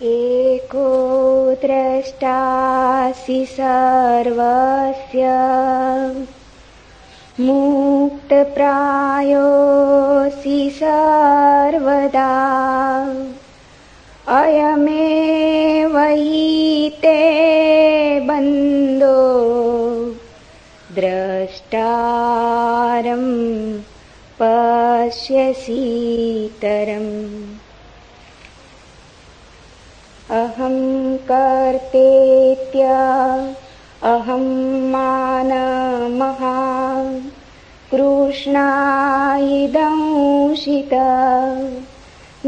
एको द्रष्टासि सर्वस्य मुक्तप्रायोऽसि सर्वदा अयमेव हि ते बन्धो द्रष्टारं पश्यसीतरम् अहं कर्तेत्य अहं मानमहा कृष्णायिदंशित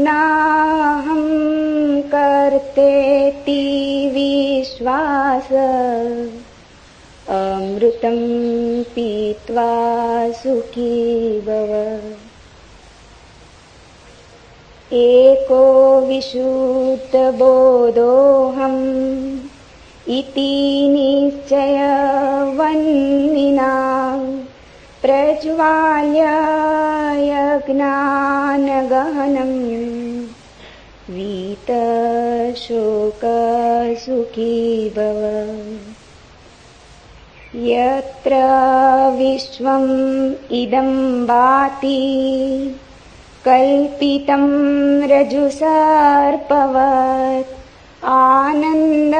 नाहं कर्तेति विश्वास अमृतं पीत्वा सुखी भव एको विशुद्धबोधोऽहम् इति निश्चयवन्निना प्रज्वाल्य यज्ञानगहनम् वीतशोकसुखी भव यत्र विश्वम् इदं भाति कल्पितं रज्जुसर्पवत् आनन्द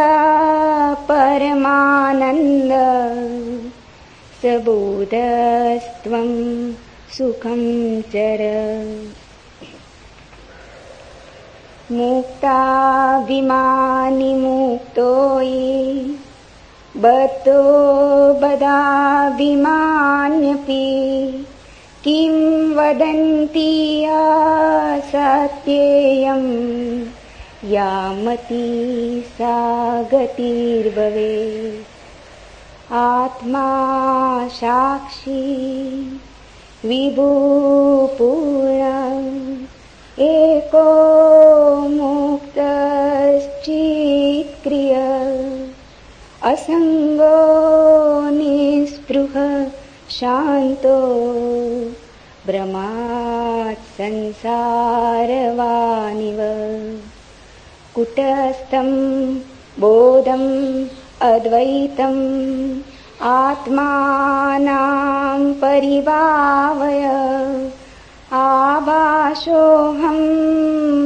परमानन्द सबोधस्त्वं सुखं चर मुक्ताभिमानी मुक्तो ये बद्धो बदाभिमान्यपि किं वदन्ति असत्येयं यामति सा गतिर्भवेत् आत्मा साक्षी विभुपूर्ण एको मुक्तश्चित्क्रिय असंगो निस्पृह शांतो ब्रह्मात् संसारवानिव कुटस्थं बोधम् अद्वैतम् आत्मानं परिभावय आभासोऽहं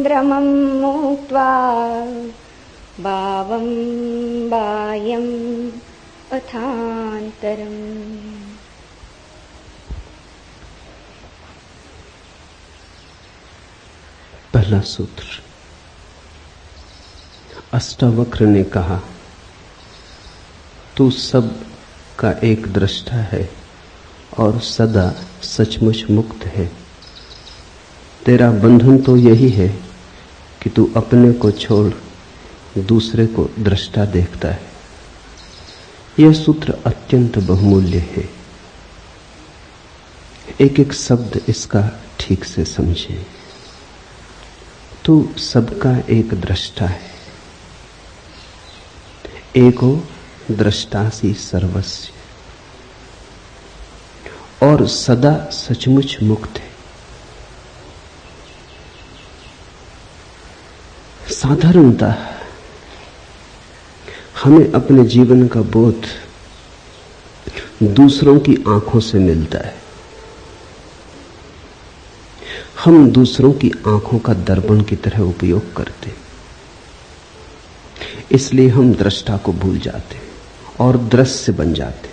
ब्रह्मं मुक्त्वा भावं बाह्यम् अथान्तरम्। पहला सूत्र। अष्टावक्र ने कहा, तू सब का एक दृष्टा है और सदा सचमुच मुक्त है। तेरा बंधन तो यही है कि तू अपने को छोड़ दूसरे को दृष्टा देखता है। यह सूत्र अत्यंत बहुमूल्य है। एक एक शब्द इसका ठीक से समझे। तू सबका एक दृष्टा है। एको दृष्टासि सर्वस्य और सदा सचमुच मुक्त है। साधारणतः हमें अपने जीवन का बोध दूसरों की आंखों से मिलता है। हम दूसरों की आंखों का दर्पण की तरह उपयोग करते, इसलिए हम दृष्टा को भूल जाते और दृश्य बन जाते।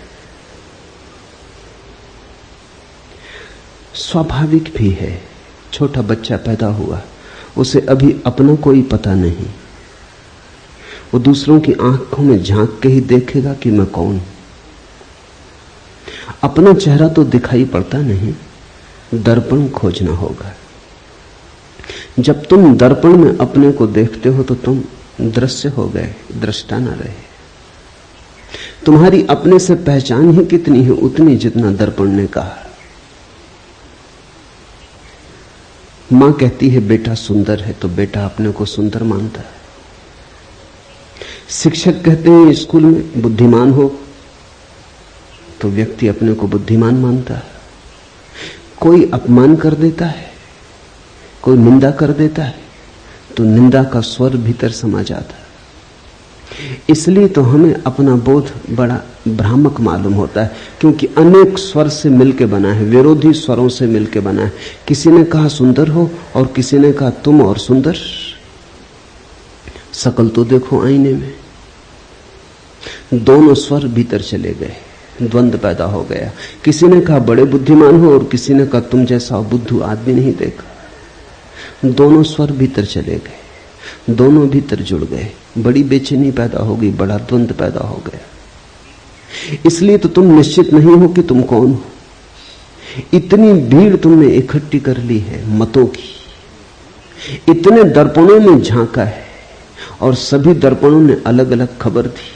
स्वाभाविक भी है। छोटा बच्चा पैदा हुआ, उसे अभी अपना कोई पता नहीं। वो दूसरों की आंखों में झांक के ही देखेगा कि मैं कौन। अपना चेहरा तो दिखाई पड़ता नहीं, दर्पण खोजना होगा। जब तुम दर्पण में अपने को देखते हो तो तुम दृश्य हो गए, दृष्टा ना रहे। तुम्हारी अपने से पहचान ही कितनी है, उतनी जितना दर्पण ने कहा। मां कहती है बेटा सुंदर है, तो बेटा अपने को सुंदर मानता है। शिक्षक कहते हैं स्कूल में बुद्धिमान हो, तो व्यक्ति अपने को बुद्धिमान मानता है। कोई अपमान कर देता है, कोई निंदा कर देता है, तो निंदा का स्वर भीतर समा जाता। इसलिए तो हमें अपना बोध बड़ा भ्रामक मालूम होता है, क्योंकि अनेक स्वर से मिलकर बना है, विरोधी स्वरों से मिलकर बना है। किसी ने कहा सुंदर हो और किसी ने कहा तुम और सुंदर। शकल तो देखो आईने में, दोनों स्वर भीतर चले गए, द्वंद्व पैदा हो गया। किसी ने कहा बड़े बुद्धिमान हो और किसी ने कहा तुम जैसा बुद्धू आदमी नहीं देखा। दोनों स्वर भीतर चले गए, दोनों भीतर जुड़ गए, बड़ी बेचैनी पैदा हो गई, बड़ा द्वंद्व पैदा हो गया। इसलिए तो तुम निश्चित नहीं हो कि तुम कौन हो। इतनी भीड़ तुमने इकट्ठी कर ली है मतों की, इतने दर्पणों में झांका है और सभी दर्पणों ने अलग अलग खबर दी।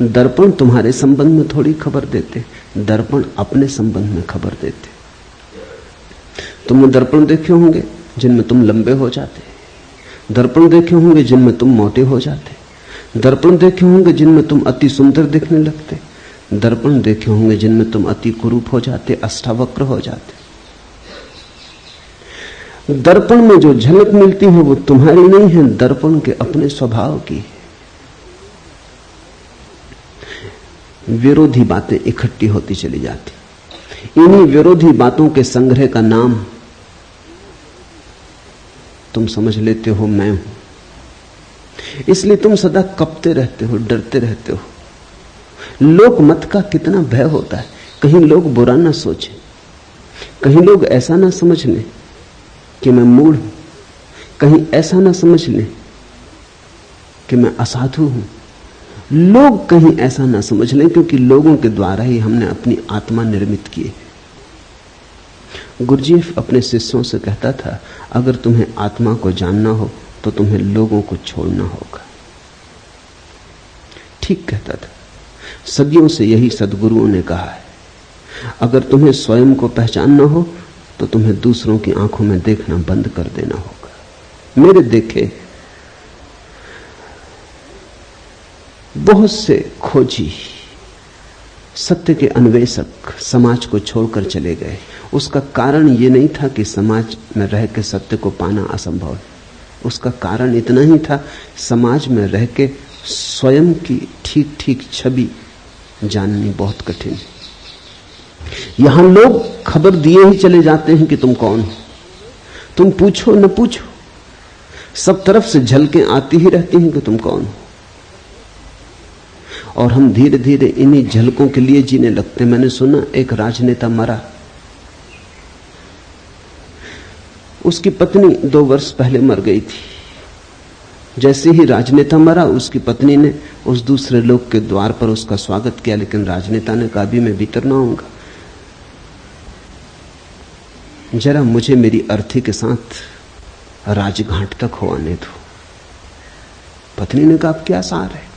दर्पण तुम्हारे संबंध में थोड़ी खबर देते, दर्पण अपने संबंध में खबर देते। तुमने दर्पण देखे होंगे जिनमें तुम लंबे हो जाते, दर्पण देखे होंगे जिनमें तुम मोटे हो जाते, दर्पण देखे होंगे जिनमें तुम अति सुंदर दिखने लगते, दर्पण देखे होंगे जिनमें तुम अति कुरूप हो जाते, अष्टावक्र हो जाते। दर्पण में जो झलक मिलती है वो तुम्हारी नहीं है, दर्पण के अपने स्वभाव की है। विरोधी बातें इकट्ठी होती चली जाती। इन्हीं विरोधी बातों के संग्रह का नाम तुम समझ लेते हो मैं हूं। इसलिए तुम सदा कपते रहते हो, डरते रहते हो। लोक मत का कितना भय होता है, कहीं लोग बुरा ना सोचें, कहीं लोग ऐसा ना समझ लें कि मैं मूढ़ हूं, कहीं ऐसा ना समझ लें कि मैं असाधु हूं। लोग कहीं ऐसा ना समझ लें, क्योंकि लोगों के द्वारा ही हमने अपनी आत्मा निर्मित की है। गुरुजीएफ अपने शिष्यों से कहता था, अगर तुम्हें आत्मा को जानना हो तो तुम्हें लोगों को छोड़ना होगा। ठीक कहता था, सदियों से यही सद्गुरुओं ने कहा है। अगर तुम्हें स्वयं को पहचानना हो तो तुम्हें दूसरों की आंखों में देखना बंद कर देना होगा। मेरे देखे बहुत से खोजी, सत्य के अन्वेषक समाज को छोड़कर चले गए। उसका कारण यह नहीं था कि समाज में रह के सत्य को पाना असंभव है, उसका कारण इतना ही था, समाज में रह के स्वयं की ठीक ठीक छवि जाननी बहुत कठिन है। यहां लोग खबर दिए ही चले जाते हैं कि तुम कौन हो। तुम पूछो न पूछो, सब तरफ से झलकें आती ही रहती हैं कि तुम कौन हो। और हम धीरे धीरे इन्हीं झलकों के लिए जीने लगते। मैंने सुना एक राजनेता मरा, उसकी पत्नी 2 वर्ष पहले मर गई थी। जैसे ही राजनेता मरा, उसकी पत्नी ने उस दूसरे लोग के द्वार पर उसका स्वागत किया, लेकिन राजनेता ने कहा, अभी मैं भीतर ना आऊंगा, जरा मुझे मेरी अर्थी के साथ राजघाट तक हो आने दो। पत्नी ने कहा, अब क्या सार है,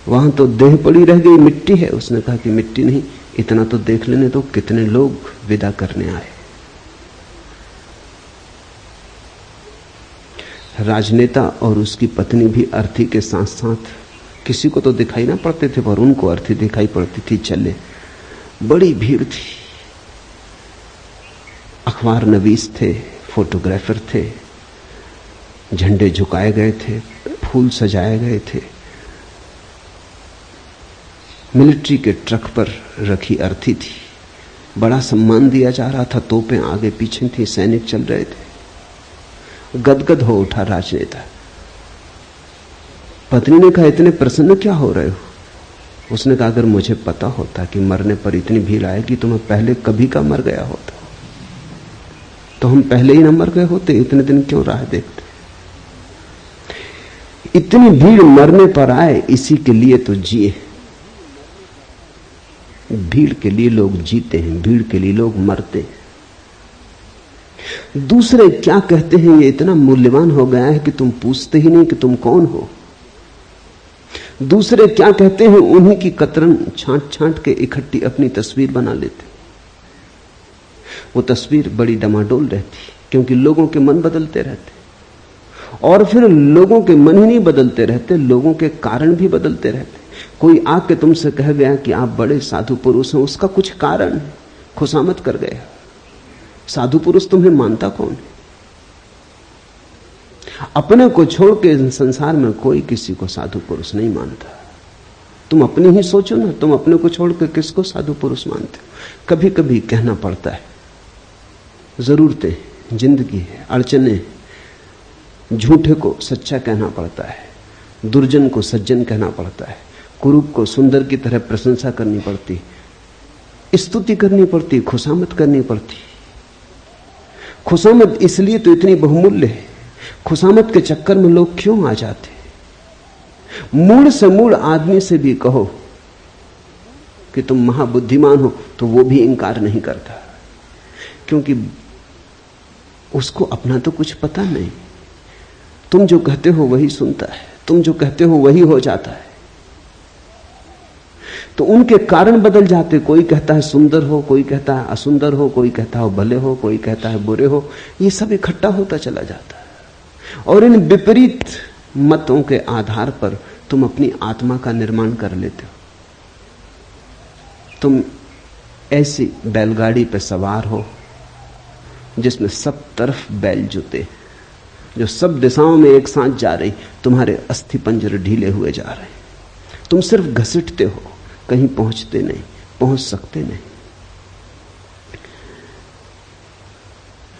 वहां तो देह पड़ी रह गई, मिट्टी है। उसने कहा कि मिट्टी नहीं, इतना तो देख लेने दो कितने लोग विदा करने आए। राजनेता और उसकी पत्नी भी अर्थी के साथ साथ, किसी को तो दिखाई ना पड़ते थे पर उनको अर्थी दिखाई पड़ती थी, चले। बड़ी भीड़ थी, अखबार नवीस थे, फोटोग्राफर थे, झंडे झुकाए गए थे, फूल सजाए गए थे, मिलिट्री के ट्रक पर रखी अर्थी थी, बड़ा सम्मान दिया जा रहा था, तोपें आगे पीछे थी, सैनिक चल रहे थे। गदगद हो उठा राजनेता। पत्नी ने कहा, इतने प्रसन्न क्या हो रहे हो? उसने कहा, अगर मुझे पता होता कि मरने पर इतनी भीड़ आएगी तो मैं पहले कभी का मर गया होता, तो हम पहले ही ना मर गए होते, इतने दिन क्यों राह देखते। इतनी भीड़ मरने पर आए, इसी के लिए तो जिए। भीड़ के लिए लोग जीते हैं, भीड़ के लिए लोग मरते हैं। दूसरे क्या कहते हैं ये इतना मूल्यवान हो गया है कि तुम पूछते ही नहीं कि तुम कौन हो। दूसरे क्या कहते हैं उन्हीं की कतरन छांट छांट के इकट्ठी अपनी तस्वीर बना लेते। वो तस्वीर बड़ी डमाडोल रहती, क्योंकि लोगों के मन बदलते रहते, और फिर लोगों के मन ही नहीं बदलते रहते, लोगों के कारण भी बदलते रहते। कोई आके तुमसे कह गया कि आप बड़े साधु पुरुष हैं, उसका कुछ कारण है, खुशामद कर गया। साधु पुरुष तुम्हें मानता कौन है? अपने को छोड़ के इस संसार में कोई किसी को साधु पुरुष नहीं मानता। तुम अपनी ही सोचो ना, तुम अपने को छोड़ के किसको साधु पुरुष मानते हो? कभी कभी कहना पड़ता है, जरूरतें, जिंदगी है, अड़चने, झूठे को सच्चा कहना पड़ता है, दुर्जन को सज्जन कहना पड़ता है, कुरूप को सुंदर की तरह प्रशंसा करनी पड़ती, स्तुति करनी पड़ती, खुशामद करनी पड़ती। खुशामद इसलिए तो इतनी बहुमूल्य है। खुशामद के चक्कर में लोग क्यों आ जाते? मूड से मूड आदमी से भी कहो कि तुम महाबुद्धिमान हो तो वो भी इंकार नहीं करता, क्योंकि उसको अपना तो कुछ पता नहीं। तुम जो कहते हो वही सुनता है, तुम जो कहते हो वही हो जाता है। तो उनके कारण बदल जाते। कोई कहता है सुंदर हो, कोई कहता है असुंदर हो, कोई कहता है भले हो, कोई कहता है बुरे हो। ये सब इकट्ठा होता चला जाता है और इन विपरीत मतों के आधार पर तुम अपनी आत्मा का निर्माण कर लेते हो। तुम ऐसी बैलगाड़ी पर सवार हो जिसमें सब तरफ बैल जुते, जो सब दिशाओं में एक साथ जा रही। तुम्हारे अस्थि पंजर ढीले हुए जा रहे, तुम सिर्फ घसीटते हो, कहीं पहुंचते नहीं, पहुंच सकते नहीं।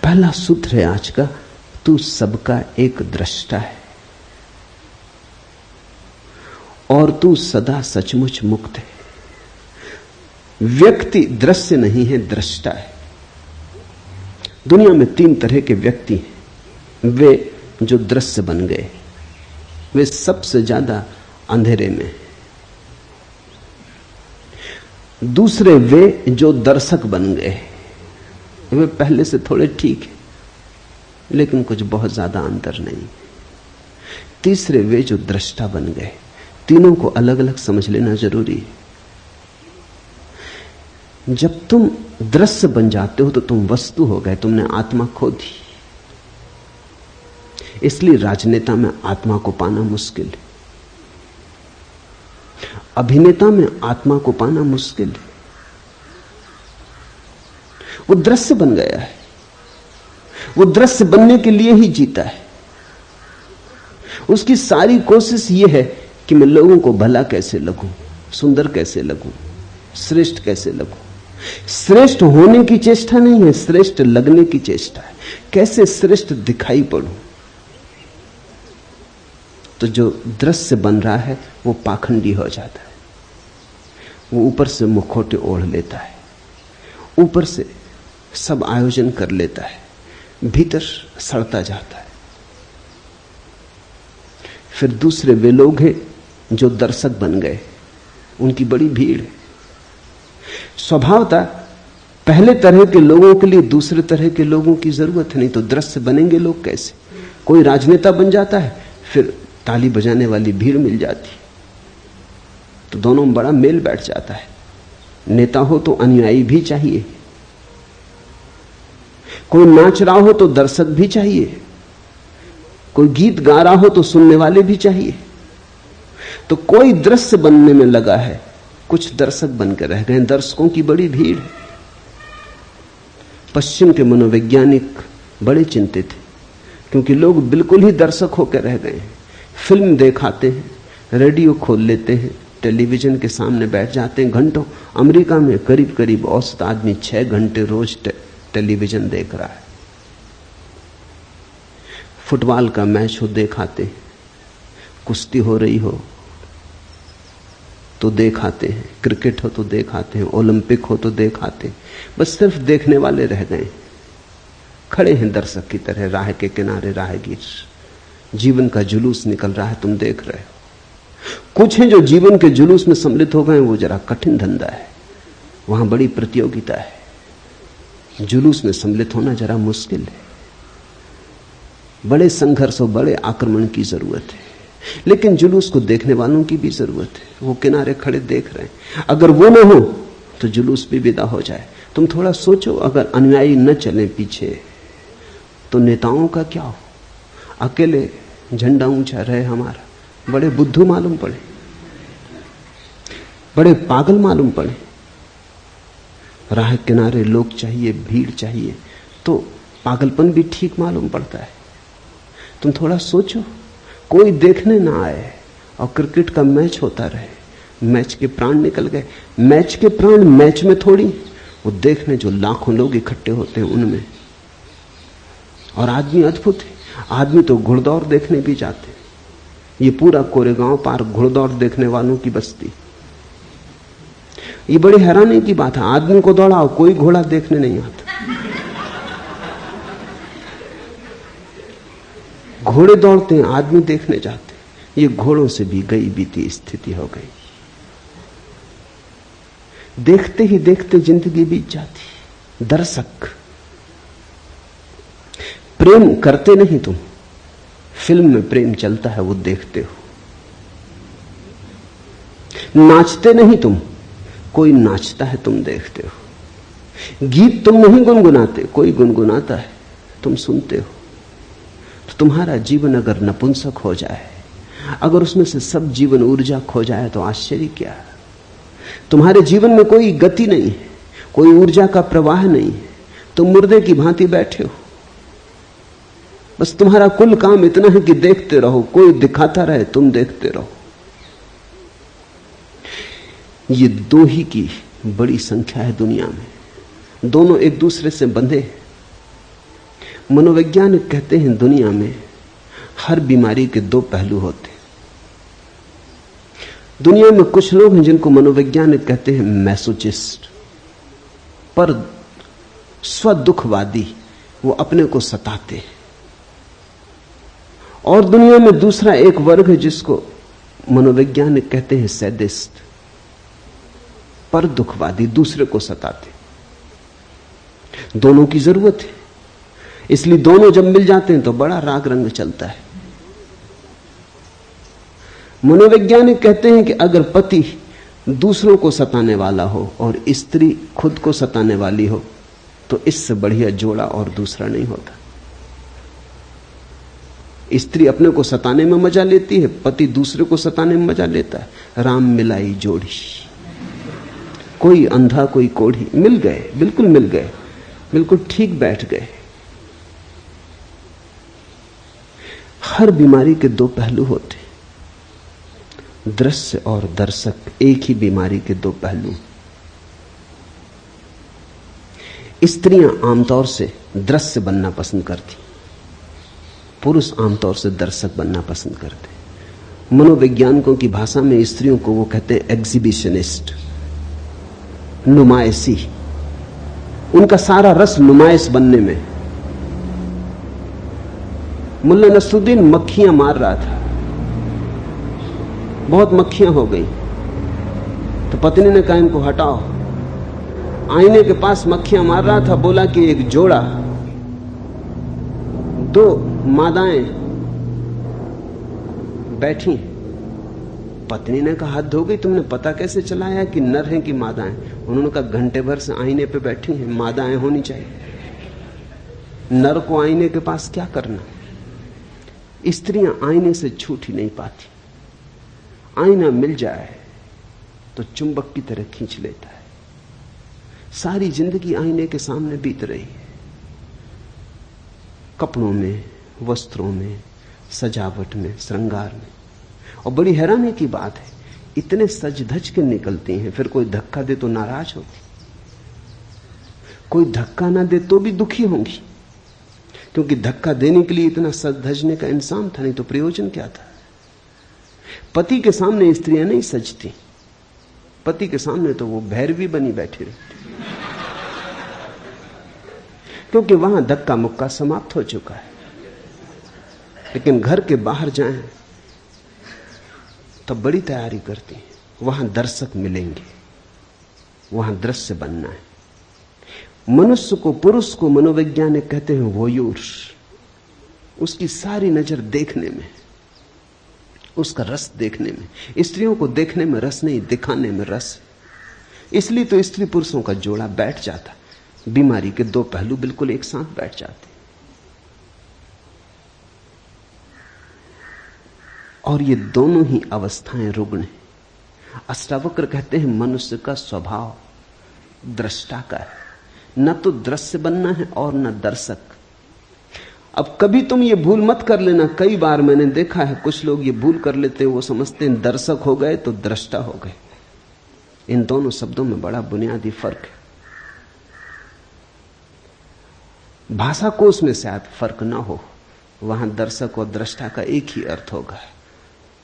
पहला सूत्र है आज का, तू सबका एक दृष्टा है और तू सदा सचमुच मुक्त है। व्यक्ति दृश्य नहीं है, दृष्टा है। दुनिया में 3 तरह के व्यक्ति हैं। वे जो दृश्य बन गए, वे सबसे ज्यादा अंधेरे में। दूसरे वे जो दर्शक बन गए, वे पहले से थोड़े ठीक है लेकिन कुछ बहुत ज्यादा अंतर नहीं। तीसरे वे जो दृष्टा बन गए। तीनों को अलग अलग समझ लेना जरूरी है। जब तुम दृश्य बन जाते हो तो तुम वस्तु हो गए, तुमने आत्मा खो दी। इसलिए राजनेता में आत्मा को पाना मुश्किल है, अभिनेता में आत्मा को पाना मुश्किल है। वो दृश्य बन गया है, वो दृश्य बनने के लिए ही जीता है। उसकी सारी कोशिश ये है कि मैं लोगों को भला कैसे लगूं, सुंदर कैसे लगूं, श्रेष्ठ कैसे लगूं। श्रेष्ठ होने की चेष्टा नहीं है, श्रेष्ठ लगने की चेष्टा है। कैसे श्रेष्ठ दिखाई पड़ूं। तो जो दृश्य बन रहा है वो पाखंडी हो जाता है। वो ऊपर से मुखौटे ओढ़ लेता है, ऊपर से सब आयोजन कर लेता है, भीतर सड़ता जाता है। फिर दूसरे वे लोग हैं जो दर्शक बन गए, उनकी बड़ी भीड़ है। स्वभावतः पहले तरह के लोगों के लिए दूसरे तरह के लोगों की जरूरत नहीं, तो दृश्य बनेंगे लोग कैसे? कोई राजनेता बन जाता है, फिर ताली बजाने वाली भीड़ मिल जाती, तो दोनों में बड़ा मेल बैठ जाता है। नेता हो तो अनुयायी भी चाहिए, कोई नाच रहा हो तो दर्शक भी चाहिए, कोई गीत गा रहा हो तो सुनने वाले भी चाहिए। तो कोई दृश्य बनने में लगा है, कुछ दर्शक बनकर रह गए। दर्शकों की बड़ी भीड़ है। पश्चिम के मनोवैज्ञानिक बड़े चिंतित थे, क्योंकि लोग बिल्कुल ही दर्शक होकर रह गए हैं। फिल्म देखाते हैं, रेडियो खोल लेते हैं, टेलीविजन के सामने बैठ जाते हैं घंटों। अमेरिका में करीब करीब औसत आदमी 6 घंटे रोज टेलीविजन देख रहा है। फुटबॉल का मैच हो देखाते हैं, कुश्ती हो रही हो तो देखाते हैं, क्रिकेट हो तो देखाते हैं, ओलंपिक हो तो देखाते हैं। बस सिर्फ देखने वाले रह गए, खड़े हैं दर्शक की तरह राह के किनारे राहगीर। जीवन का जुलूस निकल रहा है, तुम देख रहे हो। कुछ हैं जो जीवन के जुलूस में सम्मिलित हो गए, वो जरा कठिन धंधा है, वहां बड़ी प्रतियोगिता है। जुलूस में सम्मिलित होना जरा मुश्किल है, बड़े संघर्ष और बड़े आक्रमण की जरूरत है। लेकिन जुलूस को देखने वालों की भी जरूरत है, वो किनारे खड़े देख रहे हैं। अगर वो ना हो तो जुलूस भी विदा हो जाए। तुम थोड़ा सोचो, अगर अनुयायी न चले पीछे तो नेताओं का क्या हो? अकेले झंडा ऊंचा रहे हमारा, बड़े बुद्धू मालूम पड़े, बड़े पागल मालूम पड़े। राह किनारे लोग चाहिए, भीड़ चाहिए, तो पागलपन भी ठीक मालूम पड़ता है। तुम थोड़ा सोचो, कोई देखने ना आए और क्रिकेट का मैच होता रहे, मैच के प्राण निकल गए। मैच के प्राण मैच में थोड़ी, वो देखने जो लाखों लोग इकट्ठे होते हैं उनमें। और आदमी अद्भुत है, आदमी तो घुड़दौड़ देखने भी जाते। ये पूरा कोरेगांव पार्क घुड़दौड़ देखने वालों की बस्ती। ये बड़ी हैरानी की बात है, आदमी को दौड़ाओ, कोई घोड़ा देखने नहीं आता। घोड़े दौड़ते हैं, आदमी देखने जाते हैं। ये घोड़ों से भी गई बीती स्थिति हो गई। देखते ही देखते जिंदगी बीत जाती। दर्शक, प्रेम करते नहीं तुम, फिल्म में प्रेम चलता है वो देखते हो। नाचते नहीं तुम, कोई नाचता है तुम देखते हो। गीत तुम नहीं गुनगुनाते, कोई गुनगुनाता है तुम सुनते हो। तो तुम्हारा जीवन अगर नपुंसक हो जाए, अगर उसमें से सब जीवन ऊर्जा खो जाए तो आश्चर्य क्या। तुम्हारे जीवन में कोई गति नहीं है, कोई ऊर्जा का प्रवाह नहीं है, तुम मुर्दे की भांति बैठे हो। बस तुम्हारा कुल काम इतना है कि देखते रहो, कोई दिखाता रहे तुम देखते रहो। ये दो ही की बड़ी संख्या है दुनिया में, दोनों एक दूसरे से बंधे। मनोवैज्ञानिक कहते हैं दुनिया में हर बीमारी के दो पहलू होते हैं। दुनिया में कुछ लोग हैं जिनको मनोवैज्ञानिक कहते हैं मैसोचिस्ट, पर स्वदुखवादी, वो अपने को सताते हैं। और दुनिया में दूसरा एक वर्ग है जिसको मनोवैज्ञानिक कहते हैं सैडिस्ट, पर दुखवादी, दूसरे को सताते। दोनों की जरूरत है, इसलिए दोनों जब मिल जाते हैं तो बड़ा राग रंग चलता है। मनोवैज्ञानिक कहते हैं कि अगर पति दूसरों को सताने वाला हो और स्त्री खुद को सताने वाली हो तो इससे बढ़िया जोड़ा और दूसरा नहीं होता। स्त्री अपने को सताने में मजा लेती है, पति दूसरे को सताने में मजा लेता है। राम मिलाई जोड़ी, कोई अंधा कोई कोढ़ी, मिल गए, बिल्कुल मिल गए, बिल्कुल ठीक बैठ गए। हर बीमारी के दो पहलू होते, दृश्य और दर्शक, एक ही बीमारी के दो पहलू। स्त्रियां आमतौर से दृश्य बनना पसंद करती, पुरुष आमतौर से दर्शक बनना पसंद करते। मनोवैज्ञानिकों की भाषा में स्त्रियों को वो कहते हैं एग्जिबिशनिस्ट, नुमाइशी। उनका सारा रस नुमाइश बनने में। मुल्ला नसरुद्दीन मक्खियां मार रहा था, बहुत मक्खियां हो गई, तो पत्नी ने कहा इनको हटाओ। आईने के पास मक्खियां मार रहा था, बोला कि एक जोड़ा, दो मादाएं बैठी। पत्नी ने कहा हद हो गई, तुमने पता कैसे चलाया कि नर हैं कि मादाएं? उन्होंने कहा घंटे भर से आईने पे बैठी हैं, मादाएं होनी चाहिए, नर को आईने के पास क्या करना। स्त्रियां आईने से छूट ही नहीं पाती, आईना मिल जाए तो चुंबक की तरह खींच लेता है। सारी जिंदगी आईने के सामने बीत रही है, कपड़ों में, वस्त्रों में, सजावट में, श्रृंगार में। और बड़ी हैरानी की बात है, इतने सज धज के निकलती हैं, फिर कोई धक्का दे तो नाराज होती, कोई धक्का ना दे तो भी दुखी होंगी, क्योंकि धक्का देने के लिए इतना सज धजने का इंसान था, नहीं तो प्रयोजन क्या था। पति के सामने स्त्रियां नहीं सजती, पति के सामने तो वो भैरवी बनी बैठी रहती, क्योंकि वहां धक्का मुक्का समाप्त हो चुका है। लेकिन घर के बाहर जाएं तब बड़ी तैयारी करती हैं, वहां दर्शक मिलेंगे, वहां दृश्य बनना है। मनुष्य को, पुरुष को मनोवैज्ञानिक कहते हैं वोयूर। उसकी सारी नजर देखने में, उसका रस देखने में। स्त्रियों को देखने में रस नहीं, दिखाने में रस। इसलिए तो स्त्री पुरुषों का जोड़ा बैठ जाता, बीमारी के दो पहलू बिल्कुल एक साथ बैठ जाते। और ये दोनों ही अवस्थाएं रुग्ण हैं। अष्टावक्र कहते हैं मनुष्य का स्वभाव दृष्टा का है, न तो दृश्य बनना है और न दर्शक। अब कभी तुम ये भूल मत कर लेना, कई बार मैंने देखा है कुछ लोग ये भूल कर लेते हैं, वो समझते हैं दर्शक हो गए तो दृष्टा हो गए। इन दोनों शब्दों में बड़ा बुनियादी फर्क है। भाषा कोश में शायद फर्क ना हो, वहां दर्शक और दृष्टा का एक ही अर्थ होगा,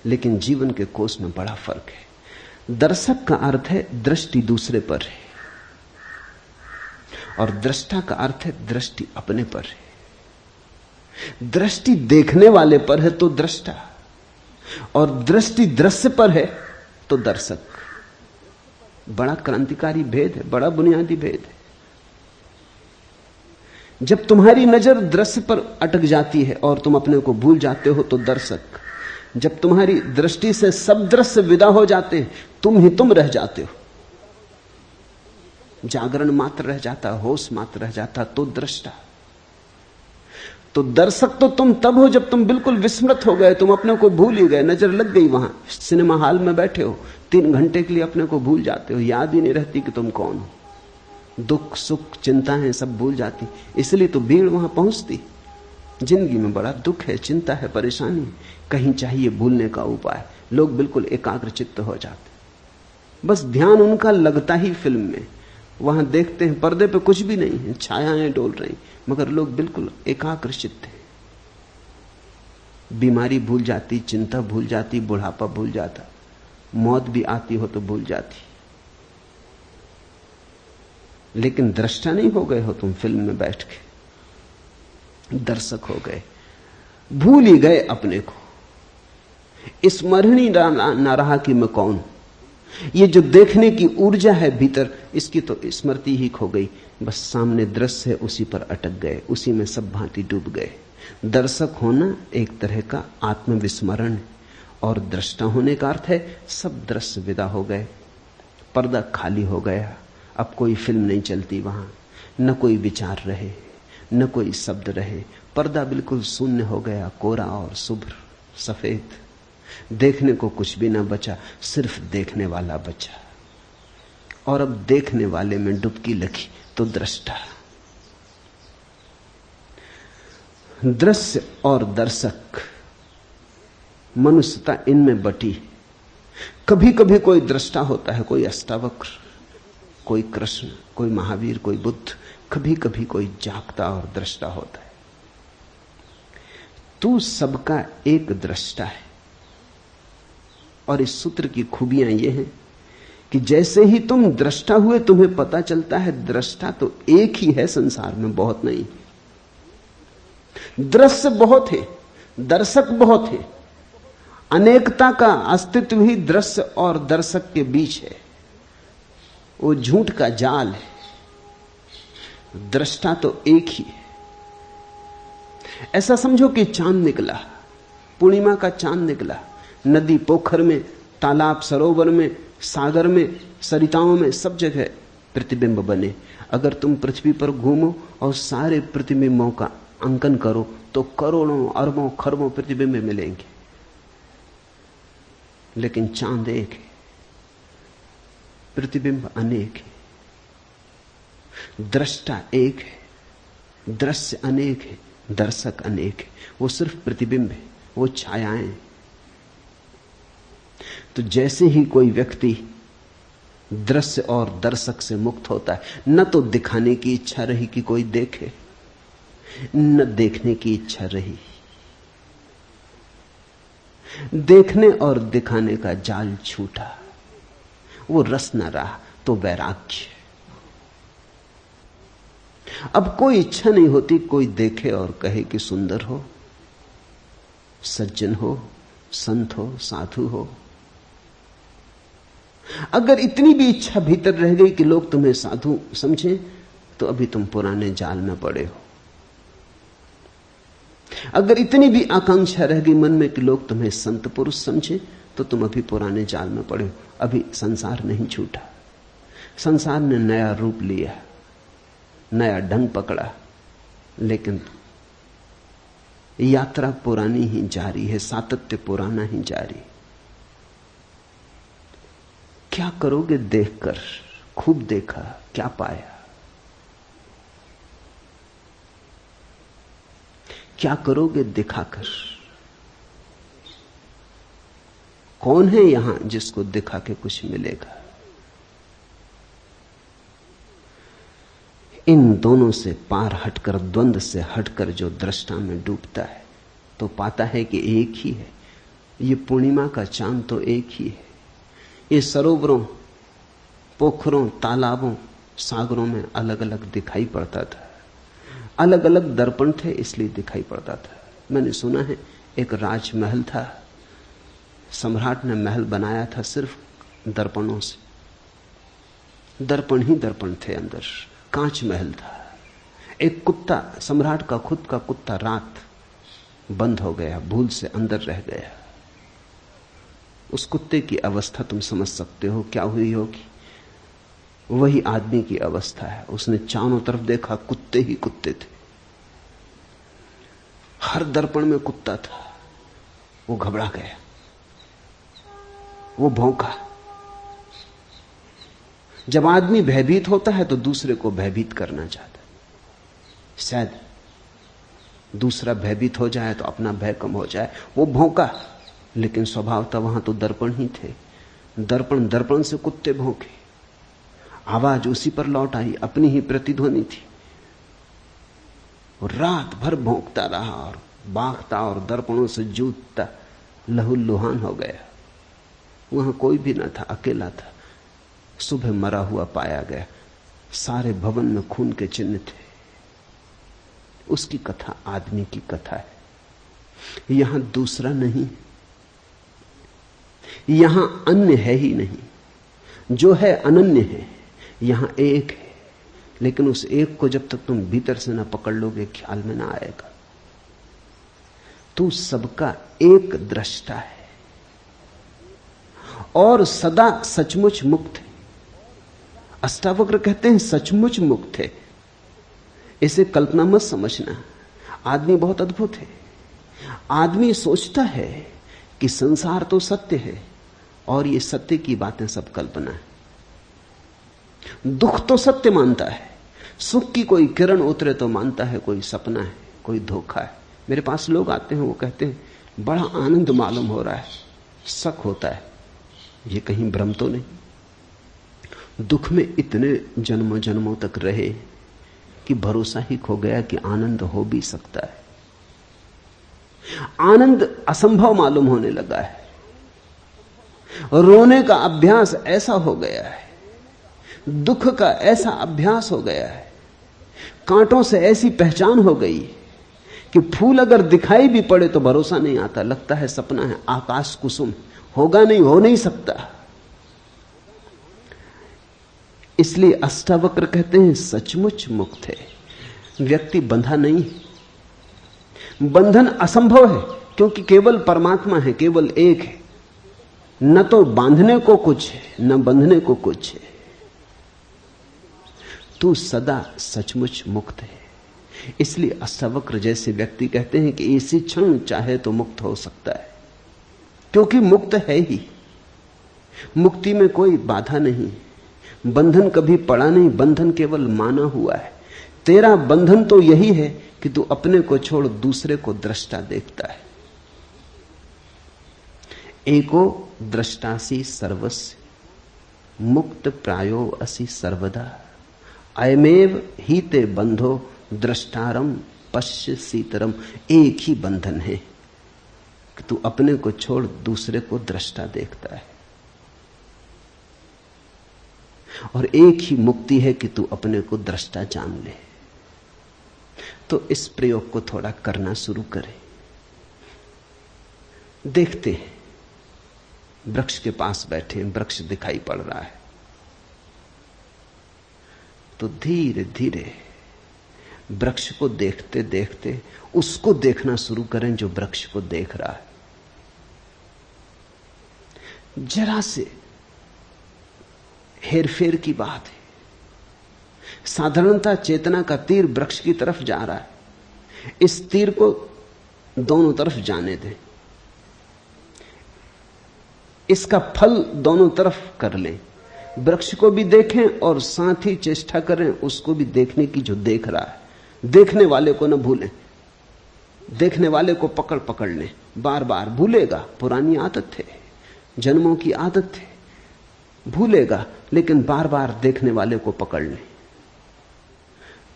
लेकिन जीवन के कोश में बड़ा फर्क है। दर्शक का अर्थ है दृष्टि दूसरे पर है, और दृष्टा का अर्थ है दृष्टि अपने पर है। दृष्टि देखने वाले पर है तो दृष्टा, और दृष्टि दृश्य पर है तो दर्शक। बड़ा क्रांतिकारी भेद है, बड़ा बुनियादी भेद है। जब तुम्हारी नजर दृश्य पर अटक जाती है और तुम अपने को भूल जाते हो तो दर्शक। जब तुम्हारी दृष्टि से सब दृश्य विदा हो जाते हैं, तुम ही तुम रह जाते हो, जागरण मात्र रह जाता, होश मात्र रह जाता, तो दृष्टा। तो दर्शक तो तुम तब हो जब तुम बिल्कुल विस्मृत हो गए, तुम अपने को भूल ही गए, नजर लग गई। वहां सिनेमा हॉल में बैठे हो, 3 घंटे के लिए अपने को भूल जाते हो, याद ही नहीं रहती कि तुम कौन हो। दुख सुख चिंताएं सब भूल जाती, इसलिए तो भीड़ वहां पहुंचती। जिंदगी में बड़ा दुख है, चिंता है, परेशानी, कहीं चाहिए भूलने का उपाय। लोग बिल्कुल एकाग्रचित्त हो जाते, बस ध्यान उनका लगता ही फिल्म में। वहां देखते हैं पर्दे पे कुछ भी नहीं है, छायाएं डोल रही, मगर लोग बिल्कुल एकाग्रचित्त हैं। बीमारी भूल जाती, चिंता भूल जाती, बुढ़ापा भूल जाता, मौत भी आती हो तो भूल जाती। लेकिन दृष्टा नहीं हो गए हो तुम फिल्म में बैठ के, दर्शक हो गए, भूल ही गए अपने को। स्मरण ही ना रहा कि मैं कौन। ये जो देखने की ऊर्जा है भीतर, इसकी तो स्मृति ही खो गई। बस सामने दृश्य है, उसी पर अटक गए, उसी में सब भांति डूब गए। दर्शक होना एक तरह का आत्मविस्मरण है, और दृष्टा होने का अर्थ है सब दृश्य विदा हो गए, पर्दा खाली हो गया, अब कोई फिल्म नहीं चलती वहां, न कोई विचार रहे, न कोई शब्द रहे, पर्दा बिल्कुल शून्य हो गया, कोरा और शुभ्र सफेद। देखने को कुछ भी ना बचा, सिर्फ देखने वाला बचा। और अब देखने वाले में डुबकी लगी तो दृष्टा। दृश्य और दर्शक, मनुष्यता इनमें बटी। कभी कभी कोई दृष्टा होता है, कोई अष्टावक्र, कोई कृष्ण, कोई महावीर, कोई बुद्ध। कभी कभी कोई जागता और दृष्टा होता है। तू सबका एक दृष्टा है। और इस सूत्र की खूबियां ये हैं कि जैसे ही तुम दृष्टा हुए, तुम्हें पता चलता है दृष्टा तो एक ही है संसार में, बहुत नहीं। दृश्य बहुत है, दर्शक बहुत है। अनेकता का अस्तित्व ही दृश्य और दर्शक के बीच है। वो झूठ का जाल है, दृष्टा तो एक ही है। ऐसा समझो कि चांद निकला, पूर्णिमा का चांद निकला, नदी पोखर में, तालाब सरोवर में, सागर में, सरिताओं में, सब जगह प्रतिबिंब बने। अगर तुम पृथ्वी पर घूमो और सारे प्रतिबिंबों का अंकन करो तो करोड़ों अरबों खरबों प्रतिबिंब मिलेंगे, लेकिन चांद एक है, प्रतिबिंब अनेक है। दृष्टा एक है, दृश्य अनेक है, दर्शक अनेक है। वो सिर्फ प्रतिबिंब है, वो छायाएं हैं। तो जैसे ही कोई व्यक्ति दृश्य और दर्शक से मुक्त होता है, न तो दिखाने की इच्छा रही कि कोई देखे, न देखने की इच्छा रही। देखने और दिखाने का जाल छूटा, वो रस न रहा, तो वैराग्य। अब कोई इच्छा नहीं होती कोई देखे और कहे कि सुंदर हो, सज्जन हो, संत हो, साधु हो। अगर इतनी भी इच्छा भीतर रह गई कि लोग तुम्हें साधु समझें, तो अभी तुम पुराने जाल में पड़े हो। अगर इतनी भी आकांक्षा रह गई मन में कि लोग तुम्हें संत पुरुष समझें, तो तुम अभी पुराने जाल में पड़े हो। अभी संसार नहीं छूटा, संसार ने नया रूप लिया, नया ढंग पकड़ा, लेकिन यात्रा पुरानी ही जारी है, सातत्य पुराना ही जारी। क्या करोगे देखकर? खूब देखा, क्या पाया? क्या करोगे दिखाकर? कौन है यहां जिसको दिखा के कुछ मिलेगा? इन दोनों से पार हटकर, द्वंद्व से हटकर जो दृष्टा में डूबता है तो पाता है कि एक ही है। ये पूर्णिमा का चांद तो एक ही है। ये सरोवरों, पोखरों, तालाबों, सागरों में अलग अलग दिखाई पड़ता था, अलग अलग दर्पण थे इसलिए दिखाई पड़ता था। मैंने सुना है एक राजमहल था, सम्राट ने महल बनाया था सिर्फ दर्पणों से। दर्पण ही दर्पण थे अंदर, कांच महल था। एक कुत्ता, सम्राट का खुद का कुत्ता, रात बंद हो गया, भूल से अंदर रह गया। उस कुत्ते की अवस्था तुम समझ सकते हो क्या हुई होगी। वही आदमी की अवस्था है। उसने चारों तरफ देखा, कुत्ते ही कुत्ते थे, हर दर्पण में कुत्ता था। वो घबरा गया, वो भौंका। जब आदमी भयभीत होता है तो दूसरे को भयभीत करना चाहता है, शायद दूसरा भयभीत हो जाए तो अपना भय कम हो जाए। वो भौंका, लेकिन स्वभाव था वहां तो दर्पण ही थे। दर्पण दर्पण से कुत्ते भौंके, आवाज उसी पर लौट आई, अपनी ही प्रतिध्वनि थी। और रात भर भौंकता रहा और बांकता और दर्पणों से जूझता लहूलुहान हो गया। वहां कोई भी न था, अकेला था। सुबह मरा हुआ पाया गया, सारे भवन में खून के चिन्ह थे। उसकी कथा आदमी की कथा है। यहां दूसरा नहीं, यहां अन्य है ही नहीं। जो है अनन्य है, यहां एक है। लेकिन उस एक को जब तक तुम भीतर से ना पकड़ लोगे ख्याल में ना आएगा। तू सबका एक दृष्टा है और सदा सचमुच मुक्त है। अष्टावक्र कहते हैं सचमुच मुक्त है। इसे कल्पना मत समझना। आदमी बहुत अद्भुत है। आदमी सोचता है कि संसार तो सत्य है और ये सत्य की बातें सब कल्पना है। दुख तो सत्य मानता है, सुख की कोई किरण उतरे तो मानता है कोई सपना है, कोई धोखा है। मेरे पास लोग आते हैं, वो कहते हैं बड़ा आनंद मालूम हो रहा है, शक होता है ये कहीं भ्रम तो नहीं। दुख में इतने जन्मों जन्मों तक रहे कि भरोसा ही खो गया कि आनंद हो भी सकता है। आनंद असंभव मालूम होने लगा है। रोने का अभ्यास ऐसा हो गया है, दुख का ऐसा अभ्यास हो गया है, कांटों से ऐसी पहचान हो गई कि फूल अगर दिखाई भी पड़े तो भरोसा नहीं आता, लगता है सपना है, आकाश कुसुम, होगा नहीं, हो नहीं सकता। इसलिए अष्टावक्र कहते हैं सचमुच मुक्त है। व्यक्ति बंधा नहीं है। बंधन असंभव है क्योंकि केवल परमात्मा है, केवल एक है। न तो बांधने को कुछ है, न बंधने को कुछ है। तू सदा सचमुच मुक्त है। इसलिए अष्टावक्र जैसे व्यक्ति कहते हैं कि इसी क्षण चाहे तो मुक्त हो सकता है, क्योंकि मुक्त है ही। मुक्ति में कोई बाधा नहीं, बंधन कभी पड़ा नहीं, बंधन केवल माना हुआ है। तेरा बंधन तो यही है कि तू अपने को छोड़ दूसरे को दृष्टा देखता है। एको दृष्टासी सर्वस्य मुक्त प्रायो असि सर्वदा अयमेव ही ते बंधो दृष्टारम पश्य सीतरम। एक ही बंधन है कि तू अपने को छोड़ दूसरे को दृष्टा देखता है, और एक ही मुक्ति है कि तू अपने को दृष्टा जान ले। तो इस प्रयोग को थोड़ा करना शुरू करें। देखते हैं, वृक्ष के पास बैठे हैं, वृक्ष दिखाई पड़ रहा है, तो धीरे धीरे वृक्ष को देखते देखते उसको देखना शुरू करें जो वृक्ष को देख रहा है। जरा से हेरफेर की बात है। साधारणता चेतना का तीर वृक्ष की तरफ जा रहा है, इस तीर को दोनों तरफ जाने दें, इसका फल दोनों तरफ कर लें। वृक्ष को भी देखें और साथ ही चेष्टा करें उसको भी देखने की जो देख रहा है। देखने वाले को न भूलें। देखने वाले को पकड़ पकड़ ले, बार बार भूलेगा, पुरानी आदत है, जन्मों की आदत है, भूलेगा, लेकिन बार बार देखने वाले को पकड़ ले।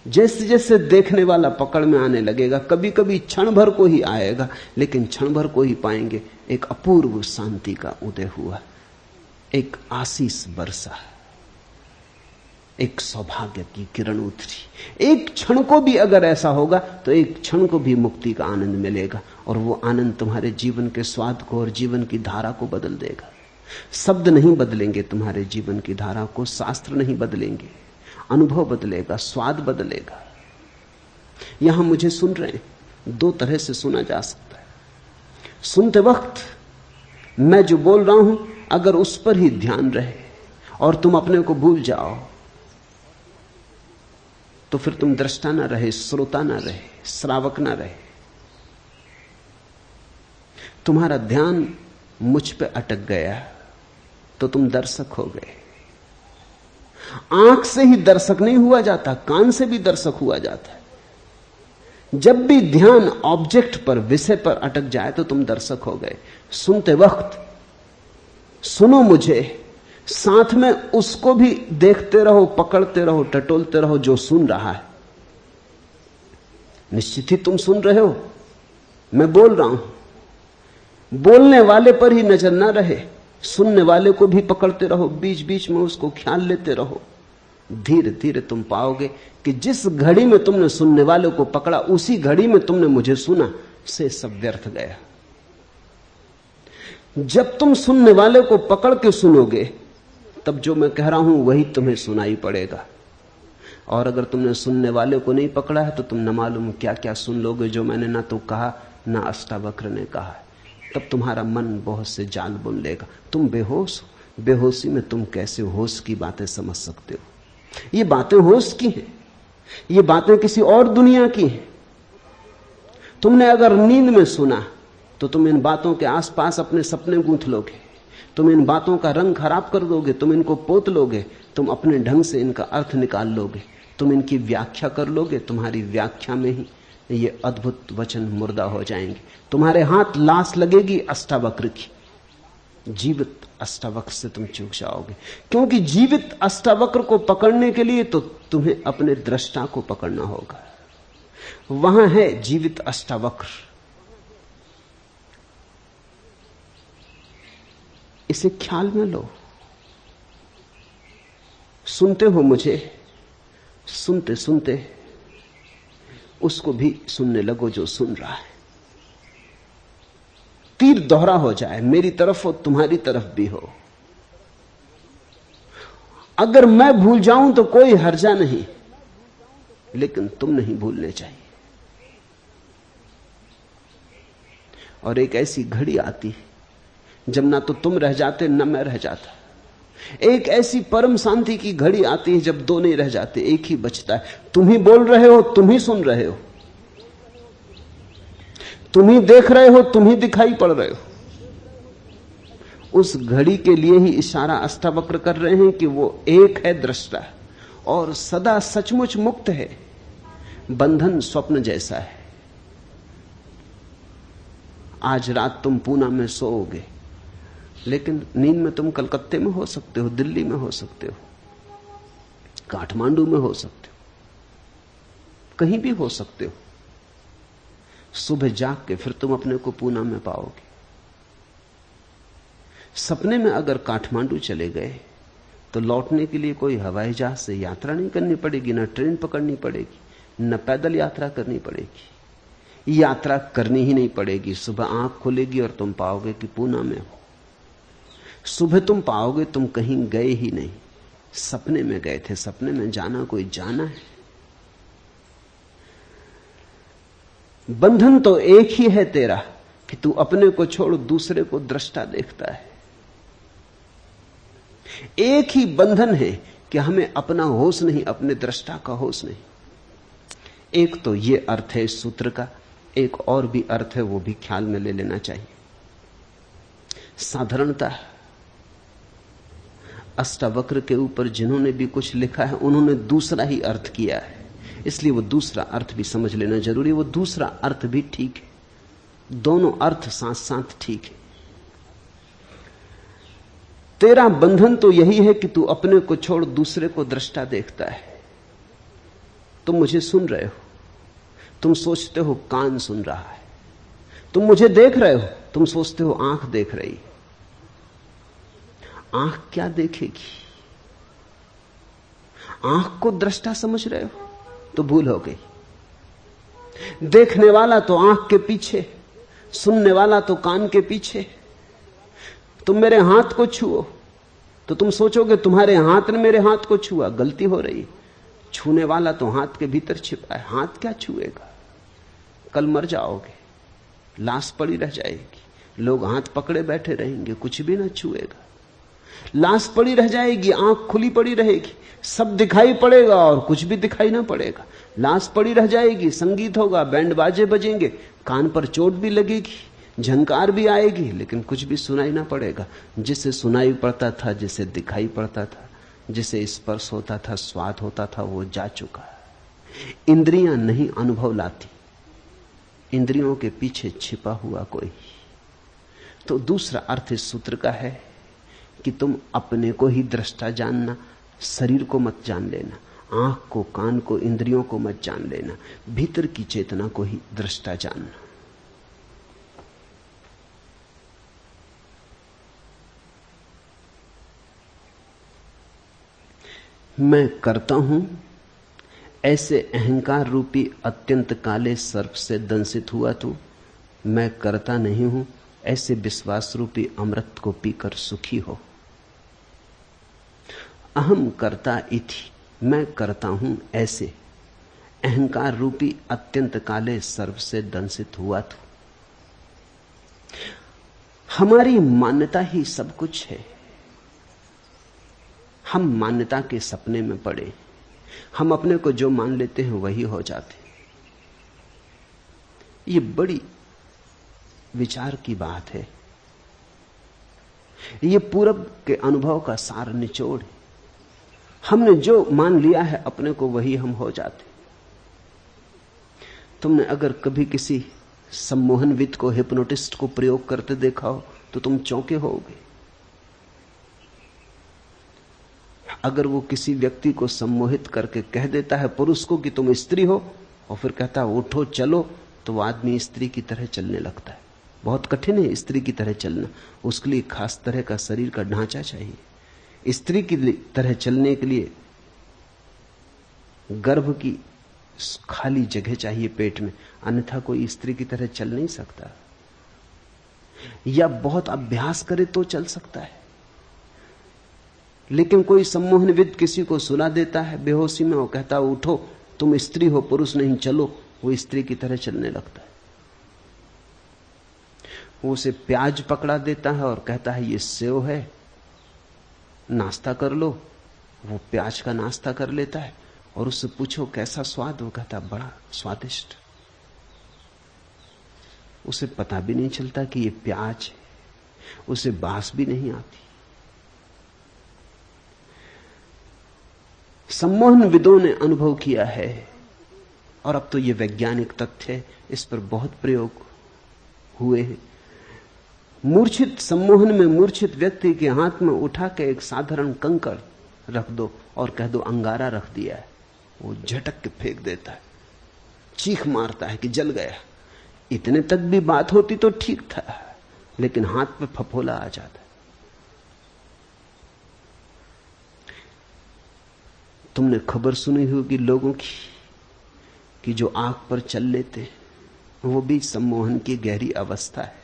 जैसे जैसे देखने वाला पकड़ में आने लगेगा, कभी कभी क्षण भर को ही आएगा, लेकिन क्षण भर को ही पाएंगे एक अपूर्व शांति का उदय हुआ, एक आशीष बरसा, एक सौभाग्य की किरण उतरी। एक क्षण को भी अगर ऐसा होगा तो एक क्षण को भी मुक्ति का आनंद मिलेगा, और वो आनंद तुम्हारे जीवन के स्वाद को और जीवन की धारा को बदल देगा। शब्द नहीं बदलेंगे तुम्हारे जीवन की धारा को, शास्त्र नहीं बदलेंगे, अनुभव बदलेगा, स्वाद बदलेगा। यहां मुझे सुन रहे हैं, दो तरह से सुना जा सकता है। सुनते वक्त मैं जो बोल रहा हूं, अगर उस पर ही ध्यान रहे और तुम अपने को भूल जाओ, तो फिर तुम दृष्टा ना रहे, श्रोता ना रहे, श्रावक ना रहे। तुम्हारा ध्यान मुझ पे अटक गया तो तुम दर्शक हो गए। आंख से ही दर्शक नहीं हुआ जाता, कान से भी दर्शक हुआ जाता है। जब भी ध्यान ऑब्जेक्ट पर, विषय पर अटक जाए तो तुम दर्शक हो गए। सुनते वक्त सुनो मुझे, साथ में उसको भी देखते रहो, पकड़ते रहो, टटोलते रहो जो सुन रहा है। निश्चित ही तुम सुन रहे हो, मैं बोल रहा हूं। बोलने वाले पर ही नजर ना रहे, सुनने वाले को भी पकड़ते रहो, बीच बीच में उसको ख्याल लेते रहो। धीरे धीरे तुम पाओगे कि जिस घड़ी में तुमने सुनने वाले को पकड़ा, उसी घड़ी में तुमने मुझे सुना, से सब व्यर्थ गया। जब तुम सुनने वाले को पकड़ के सुनोगे, तब जो मैं कह रहा हूं वही तुम्हें सुनाई पड़ेगा। और अगर तुमने सुनने वाले को नहीं पकड़ा है तो तुम न मालूम क्या क्या सुन लोगे, जो मैंने ना तो कहा ना अष्टावक्र ने कहा है। तब तुम्हारा मन बहुत से जाल बुन लेगा, तुम बेहोश हो। बेहोशी में तुम कैसे होश की बातें समझ सकते हो? ये बातें होश की हैं, ये बातें किसी और दुनिया की हैं। तुमने अगर नींद में सुना तो तुम इन बातों के आसपास अपने सपने गूंथ लोगे, तुम इन बातों का रंग खराब कर दोगे, तुम इनको पोत लोगे, तुम अपने ढंग से इनका अर्थ निकाल लोगे, तुम इनकी व्याख्या कर लोगे। तुम्हारी व्याख्या में ही ये अद्भुत वचन मुर्दा हो जाएंगे। तुम्हारे हाथ लाश लगेगी अष्टावक्र की, जीवित अष्टावक्र से तुम चूक जाओगे। क्योंकि जीवित अष्टावक्र को पकड़ने के लिए तो तुम्हें अपने दृष्टा को पकड़ना होगा। वहां है जीवित अष्टावक्र। इसे ख्याल में लो। सुनते हो मुझे, सुनते सुनते उसको भी सुनने लगो जो सुन रहा है। तीर दोहरा हो जाए, मेरी तरफ हो, तुम्हारी तरफ भी हो। अगर मैं भूल जाऊं तो कोई हर्जा नहीं, लेकिन तुम नहीं भूलने चाहिए। और एक ऐसी घड़ी आती जब ना तो तुम रह जाते न मैं रह जाता। एक ऐसी परम शांति की घड़ी आती है जब दो नहीं रह जाते, एक ही बचता है। तुम ही बोल रहे हो, तुम ही सुन रहे हो, तुम ही देख रहे हो, तुम ही दिखाई पड़ रहे हो। उस घड़ी के लिए ही इशारा अष्टावक्र कर रहे हैं कि वो एक है दृष्टा और सदा सचमुच मुक्त है। बंधन स्वप्न जैसा है। आज रात तुम पूना में सोओगे, लेकिन नींद में तुम कलकत्ते में हो सकते हो, दिल्ली में हो सकते हो, काठमांडू में हो सकते हो, कहीं भी हो सकते हो। सुबह जाग के फिर तुम अपने को पूना में पाओगे। सपने में अगर काठमांडू चले गए तो लौटने के लिए कोई हवाई जहाज से यात्रा नहीं करनी पड़ेगी, न ट्रेन पकड़नी पड़ेगी, न पैदल यात्रा करनी पड़ेगी। यात्रा करनी ही नहीं पड़ेगी। सुबह आंख खुलेगी और तुम पाओगे कि पूना में हो। सुबह तुम पाओगे तुम कहीं गए ही नहीं, सपने में गए थे। सपने में जाना कोई जाना है। बंधन तो एक ही है तेरा कि तू अपने को छोड़ दूसरे को दृष्टा देखता है। एक ही बंधन है कि हमें अपना होश नहीं, अपने दृष्टा का होश नहीं। एक तो ये अर्थ है इस सूत्र का, एक और भी अर्थ है, वो भी ख्याल में ले लेना चाहिए। साधारणता अष्टावक्र के ऊपर जिन्होंने भी कुछ लिखा है उन्होंने दूसरा ही अर्थ किया है। इसलिए वो दूसरा अर्थ भी समझ लेना जरूरी। वो दूसरा अर्थ भी ठीक है, दोनों अर्थ साथ साथ ठीक है। तेरा बंधन तो यही है कि तू अपने को छोड़ दूसरे को दृष्टा देखता है। तुम मुझे सुन रहे हो, तुम सोचते हो कान सुन रहा है। तुम मुझे देख रहे हो, तुम सोचते हो आंख देख रही है। आंख क्या देखेगी? आंख को दृष्टा समझ रहे हो तो भूल हो गई। देखने वाला तो आंख के पीछे, सुनने वाला तो कान के पीछे। तुम मेरे हाथ को छुओ तो तुम सोचोगे तुम्हारे हाथ ने मेरे हाथ को छुआ, गलती हो रही। छूने वाला तो हाथ के भीतर छिपा है। हाथ क्या छुएगा? कल मर जाओगे, लाश पड़ी रह जाएगी, लोग हाथ पकड़े बैठे रहेंगे, कुछ भी ना छुएगा। लाश पड़ी रह जाएगी, आंख खुली पड़ी रहेगी, सब दिखाई पड़ेगा और कुछ भी दिखाई ना पड़ेगा। लाश पड़ी रह जाएगी, संगीत होगा, बैंड बाजे बजेंगे, कान पर चोट भी लगेगी, झंकार भी आएगी, लेकिन कुछ भी सुनाई ना पड़ेगा। जिसे सुनाई पड़ता था, जिसे दिखाई पड़ता था, जिसे स्पर्श होता था, स्वाद होता था, वो जा चुका है। इंद्रियां नहीं अनुभव लाती, इंद्रियों के पीछे छिपा हुआ कोई। तो दूसरा अर्थ इस सूत्र का है कि तुम अपने को ही दृष्टा जानना, शरीर को मत जान लेना, आंख को, कान को, इंद्रियों को मत जान लेना, भीतर की चेतना को ही दृष्टा जानना। मैं करता हूं ऐसे अहंकार रूपी अत्यंत काले सर्प से दंशित हुआ तू। मैं करता नहीं हूं ऐसे विश्वास रूपी अमृत को पीकर सुखी हो। अहम करता इति, मैं करता हूं ऐसे अहंकार रूपी अत्यंत काले सर्प से दंशित हुआ तू। हमारी मान्यता ही सब कुछ है। हम मान्यता के सपने में पड़े, हम अपने को जो मान लेते हैं वही हो जाते। ये बड़ी विचार की बात है। ये पूरब के अनुभव का सार निचोड़ है। हमने जो मान लिया है अपने को, वही हम हो जाते। तुमने अगर कभी किसी सम्मोहनविद को, हिप्नोटिस्ट को प्रयोग करते देखा हो तो तुम चौंके होगे। अगर वो किसी व्यक्ति को सम्मोहित करके कह देता है, पुरुष को, कि तुम स्त्री हो, और फिर कहता है उठो चलो, तो वो आदमी स्त्री की तरह चलने लगता है। बहुत कठिन है स्त्री की तरह चलना, उसके लिए खास तरह का शरीर का ढांचा चाहिए। स्त्री की तरह चलने के लिए गर्भ की खाली जगह चाहिए पेट में, अन्यथा कोई स्त्री की तरह चल नहीं सकता। या बहुत अभ्यास करे तो चल सकता है। लेकिन कोई सम्मोहनविद किसी को सुला देता है बेहोशी में, वो कहता है उठो तुम स्त्री हो, पुरुष नहीं, चलो, वो स्त्री की तरह चलने लगता है। वो उसे प्याज पकड़ा देता है और कहता है ये सेव है, नाश्ता कर लो, वो प्याज का नाश्ता कर लेता है। और उससे पूछो कैसा स्वाद, वो कहता बड़ा स्वादिष्ट। उसे पता भी नहीं चलता कि ये प्याज है, उसे बास भी नहीं आती। सम्मोहनविदों ने अनुभव किया है, और अब तो ये वैज्ञानिक तथ्य है, इस पर बहुत प्रयोग हुए हैं। मूर्छित सम्मोहन में मूर्छित व्यक्ति के हाथ में उठा के एक साधारण कंकड़ रख दो और कह दो अंगारा रख दिया है, वो झटक के फेंक देता है, चीख मारता है कि जल गया। इतने तक भी बात होती तो ठीक था, लेकिन हाथ पे फफोला आ जाता है। तुमने खबर सुनी होगी लोगों की कि जो आग पर चल लेते हैं वो भी सम्मोहन की गहरी अवस्था है।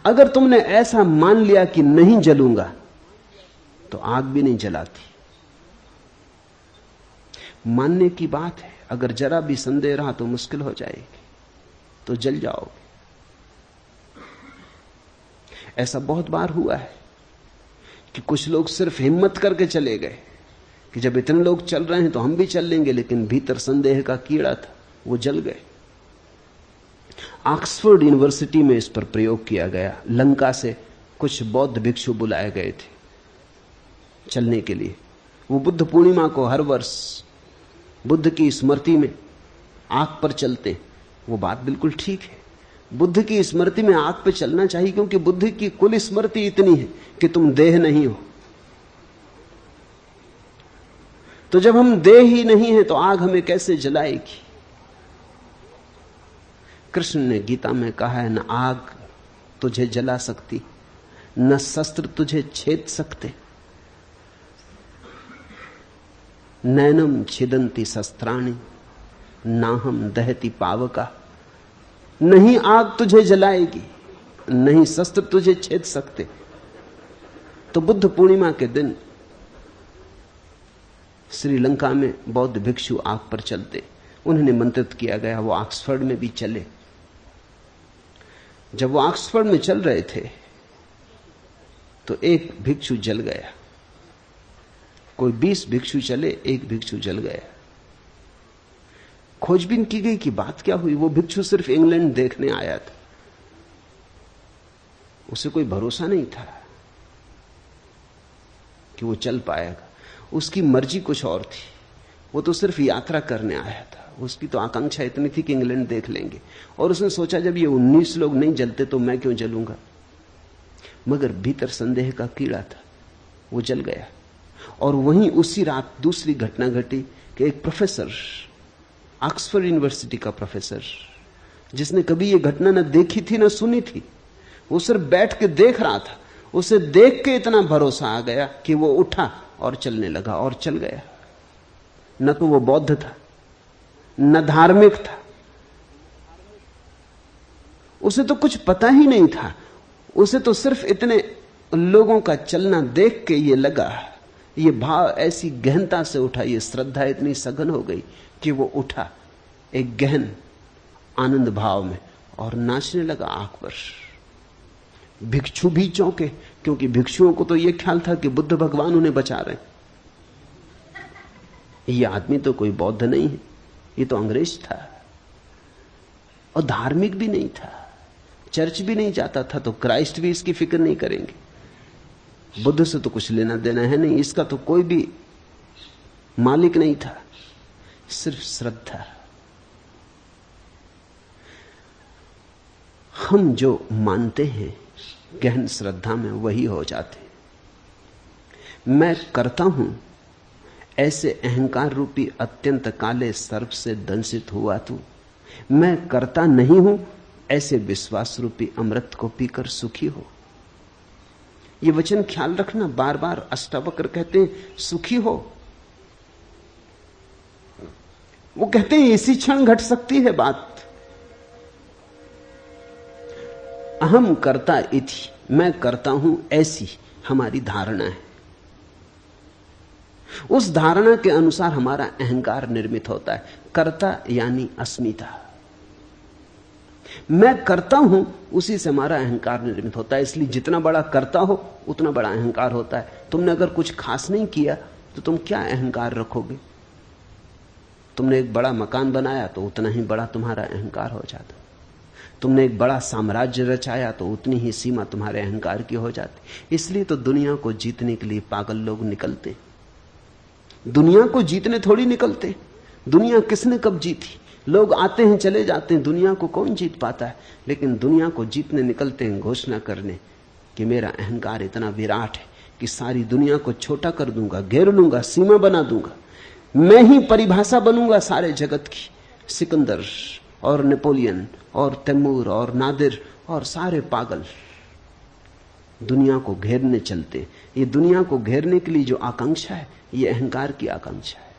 अगर तुमने ऐसा मान लिया कि नहीं जलूंगा, तो आग भी नहीं जलाती। मानने की बात है, अगर जरा भी संदेह रहा तो मुश्किल हो जाएगी, तो जल जाओगे। ऐसा बहुत बार हुआ है कि कुछ लोग सिर्फ हिम्मत करके चले गए कि जब इतने लोग चल रहे हैं तो हम भी चल लेंगे, लेकिन भीतर संदेह का कीड़ा था, वो जल गए। ऑक्सफोर्ड यूनिवर्सिटी में इस पर प्रयोग किया गया। लंका से कुछ बौद्ध भिक्षु बुलाए गए थे चलने के लिए। वो बुद्ध पूर्णिमा को हर वर्ष बुद्ध की स्मृति में आग पर चलते, वो बात बिल्कुल ठीक है। बुद्ध की स्मृति में आग पर चलना चाहिए, क्योंकि बुद्ध की कुल स्मृति इतनी है कि तुम देह नहीं हो। तो जब हम देह ही नहीं है तो आग हमें कैसे जलाएगी? कृष्ण ने गीता में कहा है, न आग तुझे जला सकती, न शस्त्र तुझे छेद सकते। नैनम छिदंती शस्त्राणि नाहम दहती पावका। नहीं आग तुझे जलाएगी, नहीं शस्त्र तुझे छेद सकते। तो बुद्ध पूर्णिमा के दिन श्रीलंका में बौद्ध भिक्षु आग पर चलते, उन्हें निमंत्रित किया गया, वो ऑक्सफोर्ड में भी चले। जब वो ऑक्सफोर्ड में चल रहे थे तो एक भिक्षु जल गया। कोई 20 भिक्षु चले, एक भिक्षु जल गया। खोजबीन की गई कि बात क्या हुई। वो भिक्षु सिर्फ इंग्लैंड देखने आया था, उसे कोई भरोसा नहीं था कि वो चल पाएगा। उसकी मर्जी कुछ और थी, वो तो सिर्फ यात्रा करने आया था। उसकी तो आकांक्षा इतनी थी कि इंग्लैंड देख लेंगे, और उसने सोचा जब ये 19 लोग नहीं जलते तो मैं क्यों जलूंगा। मगर भीतर संदेह का कीड़ा था, वो जल गया। और वहीं उसी रात दूसरी घटना घटी कि एक प्रोफेसर, ऑक्सफोर्ड यूनिवर्सिटी का प्रोफेसर, जिसने कभी ये घटना न देखी थी न सुनी थी, वो सिर्फ बैठ के देख रहा था। उसे देख के इतना भरोसा आ गया कि वो उठा और चलने लगा और चल गया। न तो वो बौद्ध था, न धार्मिक था, उसे तो कुछ पता ही नहीं था। उसे तो सिर्फ इतने लोगों का चलना देख के ये लगा, ये भाव ऐसी गहनता से उठा, ये श्रद्धा इतनी सघन हो गई कि वो उठा एक गहन आनंद भाव में और नाचने लगा आग पर। भिक्षु भी चौंके, क्योंकि भिक्षुओं को तो यह ख्याल था कि बुद्ध भगवान उन्हें बचा रहे हैं। ये आदमी तो कोई बौद्ध नहीं है, ये तो अंग्रेज था और धार्मिक भी नहीं था, चर्च भी नहीं जाता था, तो क्राइस्ट भी इसकी फिक्र नहीं करेंगे। बुद्ध से तो कुछ लेना देना है नहीं, इसका तो कोई भी मालिक नहीं था, सिर्फ श्रद्धा। हम जो मानते हैं गहन श्रद्धा में वही हो जाते। मैं करता हूं ऐसे अहंकार रूपी अत्यंत काले सर्प से दंशित हुआ तू। मैं करता नहीं हूं ऐसे विश्वास रूपी अमृत को पीकर सुखी हो। ये वचन ख्याल रखना, बार बार अष्टावक्र कहते हैं सुखी हो। वो कहते हैं इसी क्षण घट सकती है बात। अहम कर्ता इति, मैं करता हूं ऐसी हमारी धारणा है। उस धारणा के अनुसार हमारा अहंकार निर्मित होता है। कर्ता यानी अस्मिता। मैं करता हूं, उसी से हमारा अहंकार निर्मित होता है। इसलिए जितना बड़ा करता हो उतना बड़ा अहंकार होता है। तुमने अगर कुछ खास नहीं किया तो तुम क्या अहंकार रखोगे? तुमने एक बड़ा मकान बनाया तो उतना ही बड़ा तुम्हारा अहंकार हो जाता। तुमने एक बड़ा साम्राज्य रचाया तो उतनी ही सीमा तुम्हारे अहंकार की हो जाती। इसलिए तो दुनिया को जीतने के लिए पागल लोग निकलते। दुनिया को जीतने थोड़ी निकलते। दुनिया किसने कब जीती? लोग आते हैं चले जाते हैं, दुनिया को कौन जीत पाता है? लेकिन दुनिया को जीतने निकलते हैं घोषणा करने कि मेरा अहंकार इतना विराट है कि सारी दुनिया को छोटा कर दूंगा, घेर लूंगा, सीमा बना दूंगा। मैं ही परिभाषा बनूंगा सारे जगत की। सिकंदर और नेपोलियन और तैमूर और नादिर और सारे पागल दुनिया को घेरने चलते। ये दुनिया को घेरने के लिए जो आकांक्षा है, ये अहंकार की आकांक्षा है।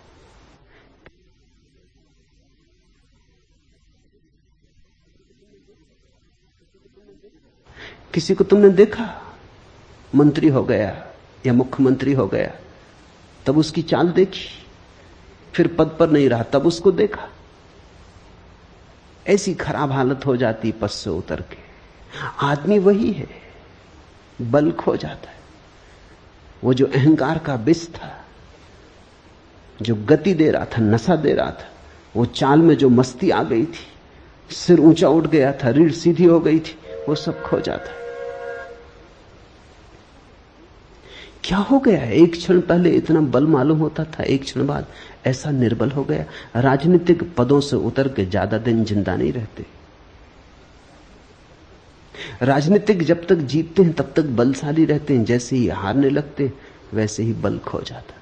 किसी को तुमने देखा मंत्री हो गया या मुख्यमंत्री हो गया, तब उसकी चाल देखी, फिर पद पर नहीं रहा तब उसको देखा, ऐसी खराब हालत हो जाती पद से उतर के। आदमी वही है, बल खो जाता है। वो जो अहंकार का विष था, जो गति दे रहा था, नशा दे रहा था, वो चाल में जो मस्ती आ गई थी, सिर ऊंचा उठ गया था, रीढ़ सीधी हो गई थी, वो सब खो जाता है। क्या हो गया है? एक क्षण पहले इतना बल मालूम होता था, एक क्षण बाद ऐसा निर्बल हो गया। राजनीतिक पदों से उतर के ज्यादा दिन जिंदा नहीं रहते। राजनीतिक जब तक जीतते हैं तब तक बलशाली रहते हैं, जैसे ही हारने लगते वैसे ही बल खो जाता।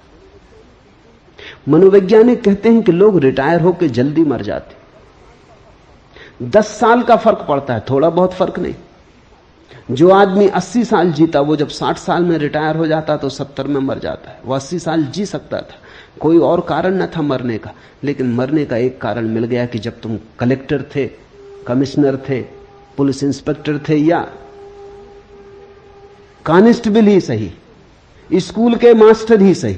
मनोवैज्ञानिक कहते हैं कि लोग रिटायर होकर जल्दी मर जाते। 10 साल का फर्क पड़ता है, थोड़ा बहुत फर्क नहीं। जो आदमी 80 साल जीता वो जब 60 साल में रिटायर हो जाता तो 70 में मर जाता है। वो 80 साल जी सकता था, कोई और कारण न था मरने का, लेकिन मरने का एक कारण मिल गया कि जब तुम कलेक्टर थे, कमिश्नर थे, पुलिस इंस्पेक्टर थे या कांस्टेबल ही सही, स्कूल के मास्टर ही सही।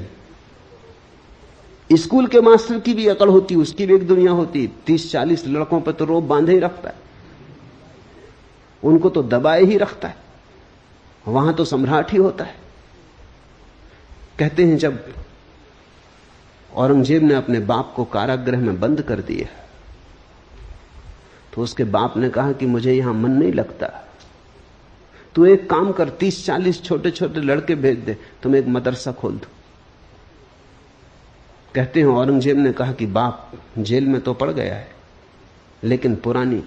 स्कूल के मास्टर की भी अकल होती, उसकी भी एक दुनिया होती। 30-40 लड़कों पर तो रोब बांधे ही रखता है, उनको तो दबाए ही रखता है, वहां तो सम्राट ही होता है। कहते हैं जब औरंगजेब ने अपने बाप को कारागृह में बंद कर दिया तो उसके बाप ने कहा कि मुझे यहां मन नहीं लगता, तू एक काम कर, 30-40 छोटे छोटे लड़के भेज दे, तुम एक मदरसा खोल दो। कहते हैं औरंगजेब ने कहा कि बाप, जेल में तो पड़ गया है लेकिन पुरानी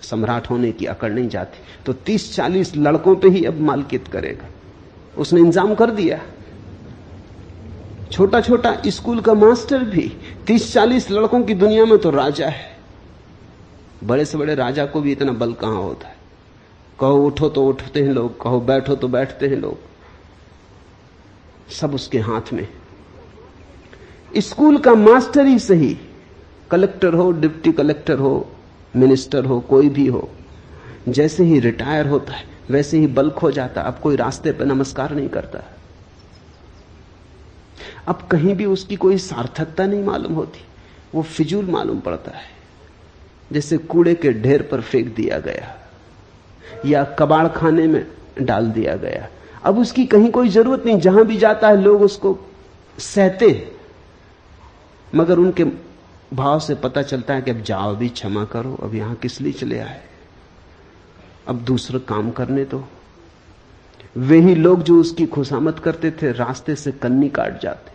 सम्राट होने की अकड़ नहीं जाती, तो 30-40 लड़कों पे ही अब मालकियत करेगा। उसने इंतजाम कर दिया। छोटा छोटा स्कूल का मास्टर भी 30-40 लड़कों की दुनिया में तो राजा है। बड़े से बड़े राजा को भी इतना बल कहां होता है। कहो उठो तो उठते हैं लोग, कहो बैठो तो बैठते हैं लोग, सब उसके हाथ में। स्कूल का मास्टर ही सही, कलेक्टर हो, डिप्टी कलेक्टर हो, मिनिस्टर हो, कोई भी हो, जैसे ही रिटायर होता है वैसे ही बल खो जाता। अब कोई रास्ते पर नमस्कार नहीं करता, अब कहीं भी उसकी कोई सार्थकता नहीं मालूम होती, वो फिजूल मालूम पड़ता है, जैसे कूड़े के ढेर पर फेंक दिया गया या कबाड़ खाने में डाल दिया गया। अब उसकी कहीं कोई जरूरत नहीं, जहां भी जाता है लोग उसको सहते, मगर उनके भाव से पता चलता है कि अब जाओ, भी क्षमा करो, अब यहां किस लिए चले आए, अब दूसरा काम करने दो। वे ही लोग जो उसकी खुशामद करते थे रास्ते से कन्नी काट जाते,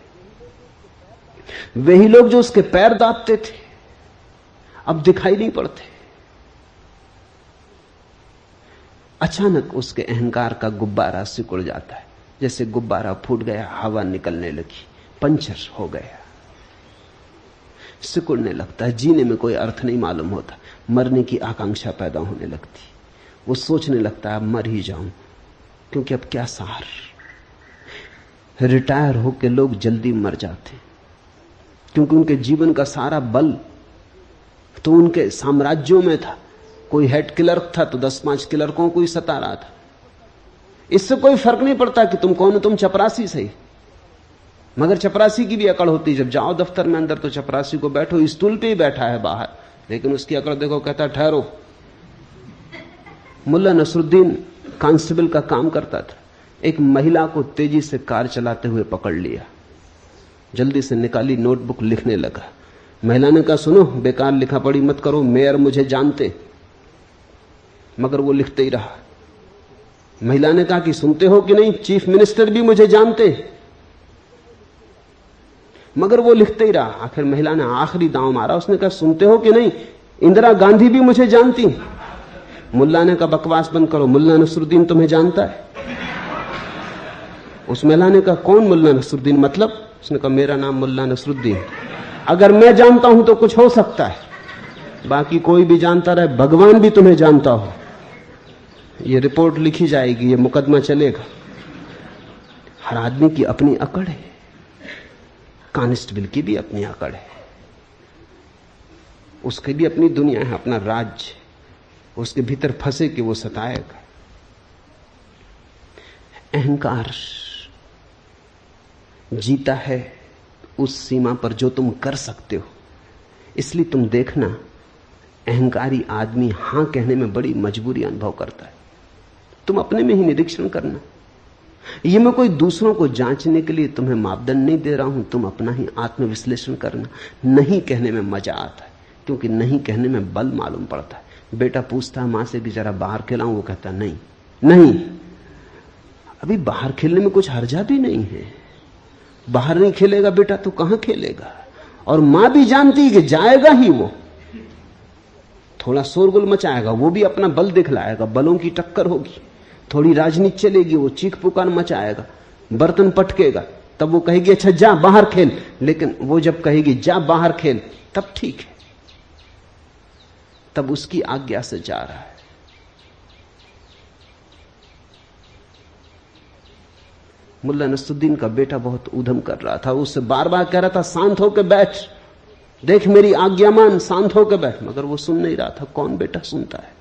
वे ही लोग जो उसके पैर दाबते थे अब दिखाई नहीं पड़ते। अचानक उसके अहंकार का गुब्बारा सिकुड़ जाता है, जैसे गुब्बारा फूट गया, हवा निकलने लगी, पंचर हो गया, सिकुड़ने लगता है। जीने में कोई अर्थ नहीं मालूम होता, मरने की आकांक्षा पैदा होने लगती। वो सोचने लगता है अब मर ही जाऊं, क्योंकि अब क्या सहार। रिटायर होकर लोग जल्दी मर जाते क्योंकि उनके जीवन का सारा बल तो उनके साम्राज्यों में था। कोई हेड क्लर्क था तो 10-5 क्लर्कों को ही सता रहा था। इससे कोई फर्क नहीं पड़ता कि तुम कौन हो, तुम चपरासी सही, मगर चपरासी की भी अकड़ होती। जब जाओ दफ्तर में अंदर तो चपरासी को बैठो, स्टूल पे ही बैठा है बाहर, लेकिन उसकी अकड़ देखो, कहता ठहरो। मुल्ला नसरुद्दीन कांस्टेबल का काम करता था, एक महिला को तेजी से कार चलाते हुए पकड़ लिया, जल्दी से निकाली नोटबुक, लिखने लगा। महिला ने कहा सुनो, बेकार लिखा पढ़ी मत करो, मेयर मुझे जानते, मगर वो लिखते ही रहा। महिला ने कहा कि सुनते हो कि नहीं, चीफ मिनिस्टर भी मुझे जानते, मगर वो लिखते ही रहा। आखिर महिला ने आखिरी दांव मारा, उसने कहा सुनते हो कि नहीं, इंदिरा गांधी भी मुझे जानती। मुल्ला ने कहा बकवास बंद करो, मुल्ला नसरुद्दीन तुम्हें जानता है। उस महिला ने कहा कौन मुल्ला नसरुद्दीन, मतलब? उसने कहा मेरा नाम मुल्ला नसरुद्दीन, अगर मैं जानता हूं तो कुछ हो सकता है, बाकी कोई भी जानता रहे, भगवान भी तुम्हें जानता हो। ये रिपोर्ट लिखी जाएगी, ये मुकदमा चलेगा। हर आदमी की अपनी अकड़ है, कांस्टेबल की भी अपनी अकड़ है, उसकी भी अपनी दुनिया है, अपना राज्य, उसके भीतर फंसे कि वो सताएगा। अहंकार जीता है उस सीमा पर जो तुम कर सकते हो। इसलिए तुम देखना, अहंकारी आदमी हां कहने में बड़ी मजबूरी अनुभव करता है। तुम अपने में ही निरीक्षण करना। ये मैं कोई दूसरों को जांचने के लिए तुम्हें मापदंड नहीं दे रहा हूं, तुम अपना ही आत्मविश्लेषण करना। नहीं कहने में मजा आता है, क्योंकि नहीं कहने में बल मालूम पड़ता है। बेटा पूछता है मां से कि जरा बाहर खिलाऊं, वो कहता नहीं नहीं। अभी बाहर खेलने में कुछ हर्जा भी नहीं है। बाहर नहीं खेलेगा बेटा तो कहां खेलेगा? और मां भी जानती है कि जाएगा ही वो, थोड़ा शोरगुल मचाएगा, वो भी अपना बल दिखलाएगा, बलों की टक्कर होगी, थोड़ी राजनीति चलेगी, वो चीख पुकार मचाएगा, बर्तन पटकेगा, तब वो कहेगी अच्छा जा बाहर खेल। लेकिन वो जब कहेगी जा बाहर खेल तब ठीक है, तब उसकी आज्ञा से जा रहा है। मुल्ला नसरुद्दीन का बेटा बहुत ऊधम कर रहा था, उससे बार बार कह रहा था शांत होकर बैठ, देख मेरी आज्ञा मान, शांत होकर बैठ, मगर वो सुन नहीं रहा था। कौन बेटा सुनता है?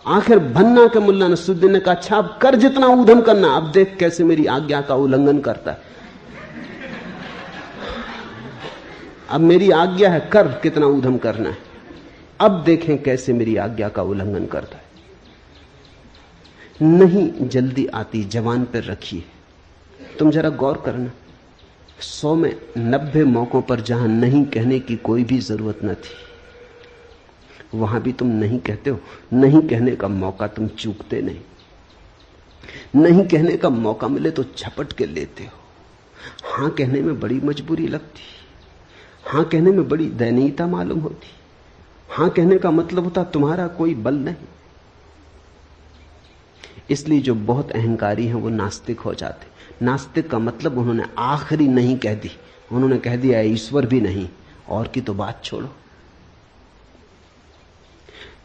आखिर भन्ना के मुल्ला नसरुद्दीन ने कहा अच्छा अब कर जितना ऊधम करना, अब देख कैसे मेरी आज्ञा का उल्लंघन करता है। अब मेरी आज्ञा है, कर कितना ऊधम करना है, अब देखें कैसे मेरी आज्ञा का उल्लंघन करता है। नहीं जल्दी आती जवान पर रखिए। तुम जरा गौर करना, 100 में 90 मौकों पर जहां नहीं कहने की कोई भी जरूरत न थी, वहां भी तुम नहीं कहते हो। नहीं कहने का मौका तुम चूकते नहीं, नहीं कहने का मौका मिले तो झपट के लेते हो। हां कहने में बड़ी मजबूरी लगती, हां कहने में बड़ी दयनीयता मालूम होती। हां कहने का मतलब होता तुम्हारा कोई बल नहीं। इसलिए जो बहुत अहंकारी हैं वो नास्तिक हो जाते। नास्तिक का मतलब उन्होंने आखिरी नहीं कह दी, उन्होंने कह दिया ईश्वर भी नहीं, और की तो बात छोड़ो।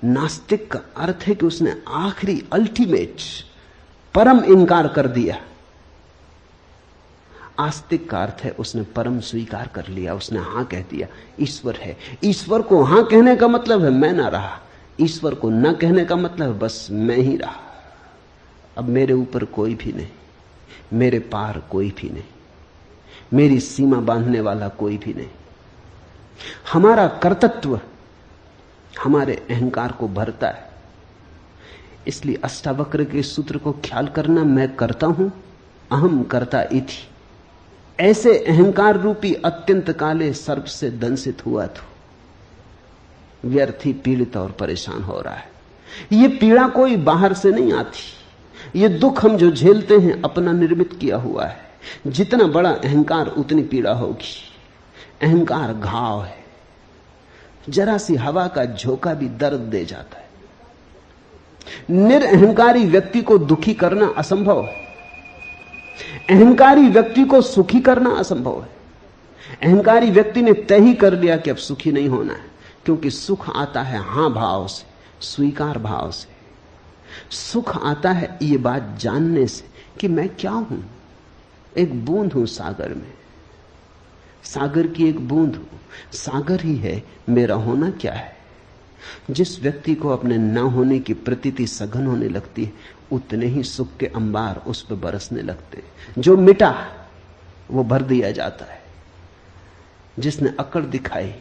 नास्तिक का अर्थ है कि उसने आखिरी अल्टीमेट परम इंकार कर दिया। आस्तिक का अर्थ है उसने परम स्वीकार कर लिया, उसने हां कह दिया ईश्वर है। ईश्वर को हां कहने का मतलब है मैं ना रहा, ईश्वर को न कहने का मतलब बस मैं ही रहा। अब मेरे ऊपर कोई भी नहीं, मेरे पार कोई भी नहीं, मेरी सीमा बांधने वाला कोई भी नहीं। हमारा कर्तृत्व हमारे अहंकार को भरता है। इसलिए अष्टावक्र के सूत्र को ख्याल करना, मैं करता हूं, अहम कर्ता इति। ऐसे अहंकार रूपी अत्यंत काले सर्प से दंशित हुआ तो व्यर्थी पीड़ित और परेशान हो रहा है। यह पीड़ा कोई बाहर से नहीं आती, ये दुख हम जो झेलते हैं अपना निर्मित किया हुआ है। जितना बड़ा अहंकार उतनी पीड़ा होगी। अहंकार घाव है, जरा सी हवा का झोंका भी दर्द दे जाता है। निरअहंकारी व्यक्ति को दुखी करना असंभव है, अहंकारी व्यक्ति को सुखी करना असंभव है। अहंकारी व्यक्ति ने तय ही कर लिया कि अब सुखी नहीं होना है, क्योंकि सुख आता है हां भाव से, स्वीकार भाव से। सुख आता है ये बात जानने से कि मैं क्या हूं, एक बूंद हूं सागर में, सागर की एक बूंद हूं, सागर ही है, मेरा होना क्या है। जिस व्यक्ति को अपने न होने की प्रतीति सघन होने लगती है, उतने ही सुख के अंबार उस पर बरसने लगते हैं। जो मिटा वो भर दिया जाता है, जिसने अकड़ दिखाई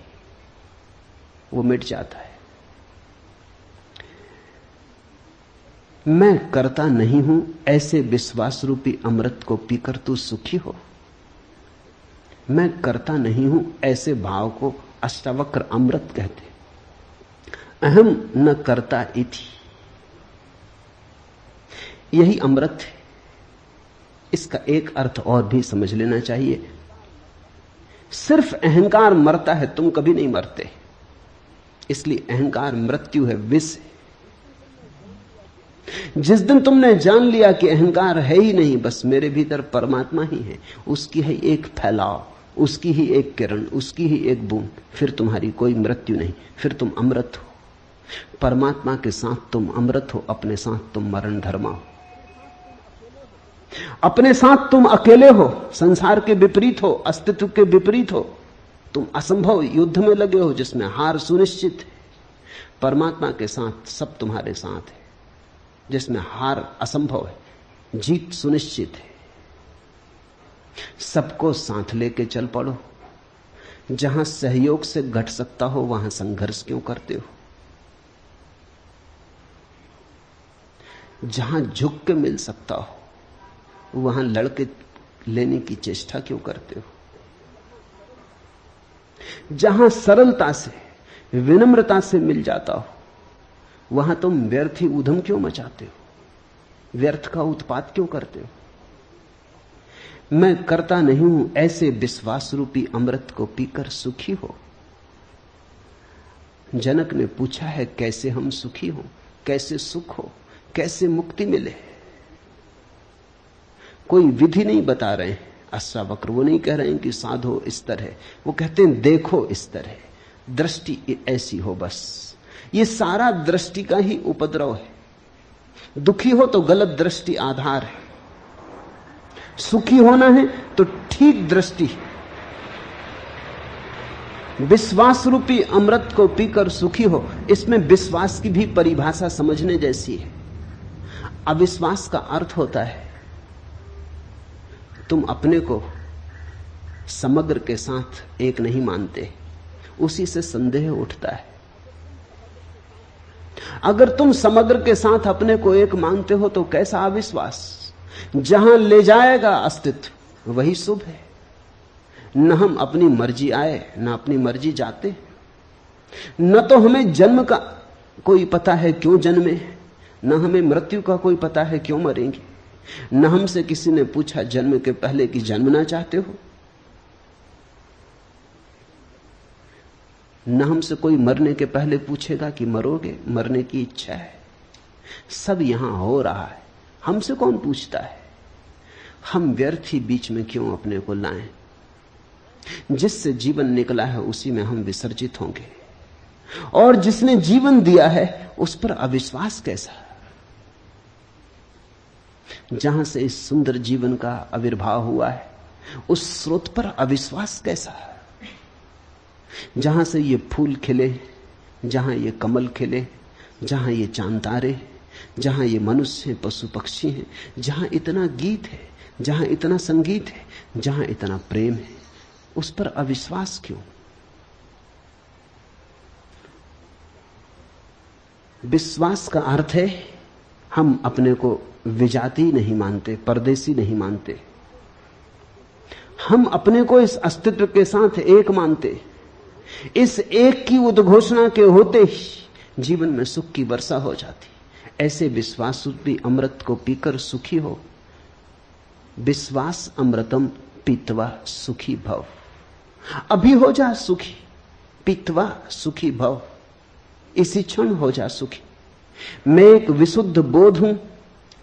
वो मिट जाता है। मैं करता नहीं हूं ऐसे विश्वास रूपी अमृत को पीकर तू सुखी हो। मैं करता नहीं हूं ऐसे भाव को अष्टावक्र अमृत कहते। अहम न करता इति, यही अमृत है। इसका एक अर्थ और भी समझ लेना चाहिए। सिर्फ अहंकार मरता है, तुम कभी नहीं मरते। इसलिए अहंकार मृत्यु है, विष है। जिस दिन तुमने जान लिया कि अहंकार है ही नहीं, बस मेरे भीतर परमात्मा ही है, उसकी है एक फैलाव, उसकी ही एक किरण, उसकी ही एक बूंद, फिर तुम्हारी कोई मृत्यु नहीं, फिर तुम अमृत हो। परमात्मा के साथ तुम अमृत हो, अपने साथ तुम मरण धर्मा हो। अपने साथ तुम अकेले हो, संसार के विपरीत हो, अस्तित्व के विपरीत हो, तुम असंभव युद्ध में लगे हो जिसमें हार सुनिश्चित है। परमात्मा के साथ सब तुम्हारे साथ है, जिसमें हार असंभव है, जीत सुनिश्चित है। सबको साथ लेके चल पड़ो। जहां सहयोग से घट सकता हो वहां संघर्ष क्यों करते हो? जहां झुक के मिल सकता हो वहां लड़के लेने की चेष्टा क्यों करते हो? जहां सरलता से, विनम्रता से मिल जाता हो वहां तुम व्यर्थी ऊधम क्यों मचाते हो? व्यर्थ का उत्पात क्यों करते हो? मैं करता नहीं हूं, ऐसे विश्वास रूपी अमृत को पीकर सुखी हो। जनक ने पूछा है कैसे हम सुखी हो, कैसे सुख हो, कैसे मुक्ति मिले। कोई विधि नहीं बता रहे हैं अष्टावक्र, वो नहीं कह रहे हैं कि साधो इस तरह, वो कहते हैं देखो इस तरह, दृष्टि ऐसी हो। बस ये सारा दृष्टि का ही उपद्रव है। दुखी हो तो गलत दृष्टि आधार है, सुखी होना है तो ठीक दृष्टि। विश्वास रूपी अमृत को पीकर सुखी हो, इसमें विश्वास की भी परिभाषा समझने जैसी है। अविश्वास का अर्थ होता है तुम अपने को समग्र के साथ एक नहीं मानते, उसी से संदेह उठता है। अगर तुम समग्र के साथ अपने को एक मानते हो तो कैसा अविश्वास? जहां ले जाएगा अस्तित्व वही शुभ है। न हम अपनी मर्जी आए न अपनी मर्जी जाते, न तो हमें जन्म का कोई पता है क्यों जन्मे, न हमें मृत्यु का कोई पता है क्यों मरेंगे। न हमसे किसी ने पूछा जन्म के पहले कि जन्मना चाहते हो, न हमसे कोई मरने के पहले पूछेगा कि मरोगे, मरने की इच्छा है। सब यहां हो रहा है, हमसे कौन पूछता है? हम व्यर्थ ही बीच में क्यों अपने को लाएं? जिससे जीवन निकला है उसी में हम विसर्जित होंगे, और जिसने जीवन दिया है उस पर अविश्वास कैसा? जहां से इस सुंदर जीवन का आविर्भाव हुआ है उस स्रोत पर अविश्वास कैसा? जहां से ये फूल खिले, जहां ये कमल खिले, जहां ये चांद तारे, जहां ये मनुष्य पशु पक्षी हैं, जहां इतना गीत है, जहां इतना संगीत है, जहां इतना प्रेम है, उस पर अविश्वास क्यों? विश्वास का अर्थ है हम अपने को विजाती नहीं मानते, परदेसी नहीं मानते। हम अपने को इस अस्तित्व के साथ एक मानते। इस एक की उद्घोषणा के होते ही जीवन में सुख की वर्षा हो जाती। ऐसे विश्वास रूपी अमृत को पीकर सुखी हो। विश्वास अमृतम पीत्वा सुखी भव। अभी हो जा सुखी, पीत्वा सुखी भव, इसी क्षण हो जा सुखी। मैं एक विशुद्ध बोध हूं,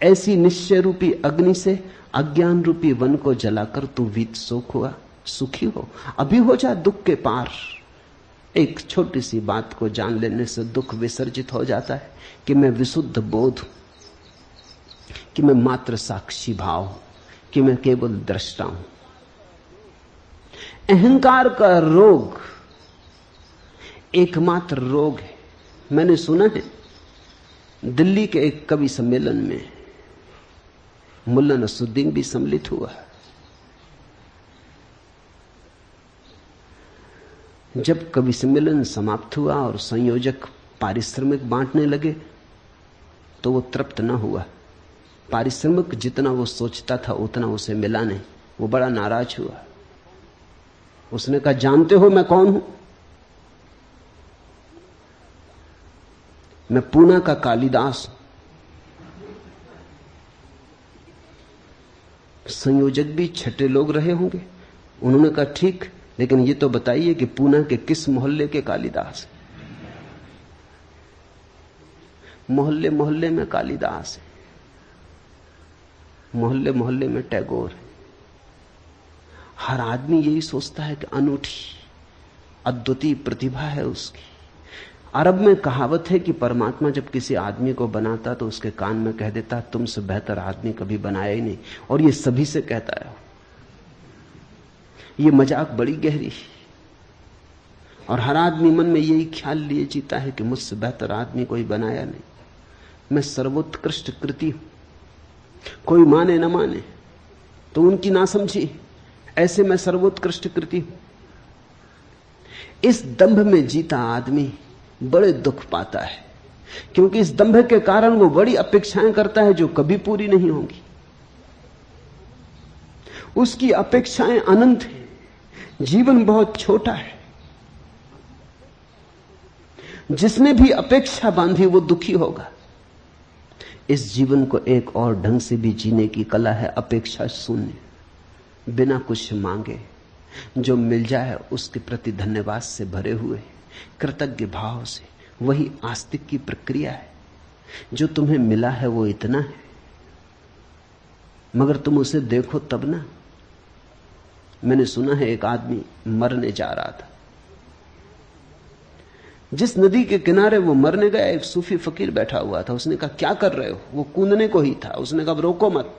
ऐसी निश्चय रूपी अग्नि से अज्ञान रूपी वन को जलाकर तू वीत शोक हुआ, सुखी हो। अभी हो जा दुख के पार। एक छोटी सी बात को जान लेने से दुख विसर्जित हो जाता है कि मैं विशुद्ध बोध हूं, कि मैं मात्र साक्षी भाव हूं, कि मैं केवल दृष्टा हूं। अहंकार का रोग एकमात्र रोग है। मैंने सुना है दिल्ली के एक कवि सम्मेलन में मुल्ला नसरुद्दीन भी सम्मिलित हुआ। जब कवि सम्मेलन समाप्त हुआ और संयोजक पारिश्रमिक बांटने लगे तो वो तृप्त न हुआ। पारिश्रमिक जितना वो सोचता था उतना उसे मिला नहीं। वो बड़ा नाराज हुआ। उसने कहा, जानते हो मैं कौन हूं? मैं पूना का कालिदास हूं। संयोजक भी छठे लोग रहे होंगे। उन्होंने कहा, ठीक, लेकिन ये तो बताइए कि पूना के किस मोहल्ले के कालिदास? मोहल्ले मोहल्ले में कालिदास है, मोहल्ले मोहल्ले में टैगोर है। हर आदमी यही सोचता है कि अनूठी अद्वितीय प्रतिभा है उसकी। अरब में कहावत है कि परमात्मा जब किसी आदमी को बनाता तो उसके कान में कह देता, तुमसे बेहतर आदमी कभी बनाया ही नहीं, और ये सभी से कहता है। ये मजाक बड़ी गहरी, और हर आदमी मन में यही ख्याल लिए जीता है कि मुझसे बेहतर आदमी कोई बनाया नहीं, मैं सर्वोत्कृष्ट कृति हूं। कोई माने न माने तो उनकी ना समझी, ऐसे मैं सर्वोत्कृष्ट कृति हूं। इस दंभ में जीता आदमी बड़े दुख पाता है, क्योंकि इस दंभ के कारण वो बड़ी अपेक्षाएं करता है जो कभी पूरी नहीं होंगी। उसकी अपेक्षाएं अनंत हैं, जीवन बहुत छोटा है। जिसने भी अपेक्षा बांधी वो दुखी होगा, इस जीवन को एक और ढंग से भी जीने की कला है, अपेक्षा शून्य, बिना कुछ मांगे। जो मिल जाए उसके प्रति धन्यवाद से भरे हुए, कृतज्ञ भाव से। वही आस्तिक की प्रक्रिया है। जो तुम्हें मिला है वो इतना है, मगर तुम उसे देखो तब ना। मैंने सुना है एक आदमी मरने जा रहा था। जिस नदी के किनारे वो मरने गया, एक सूफी फकीर बैठा हुआ था। उसने कहा क्या कर रहे हो? वो कूदने को ही था। उसने कहा रोको मत,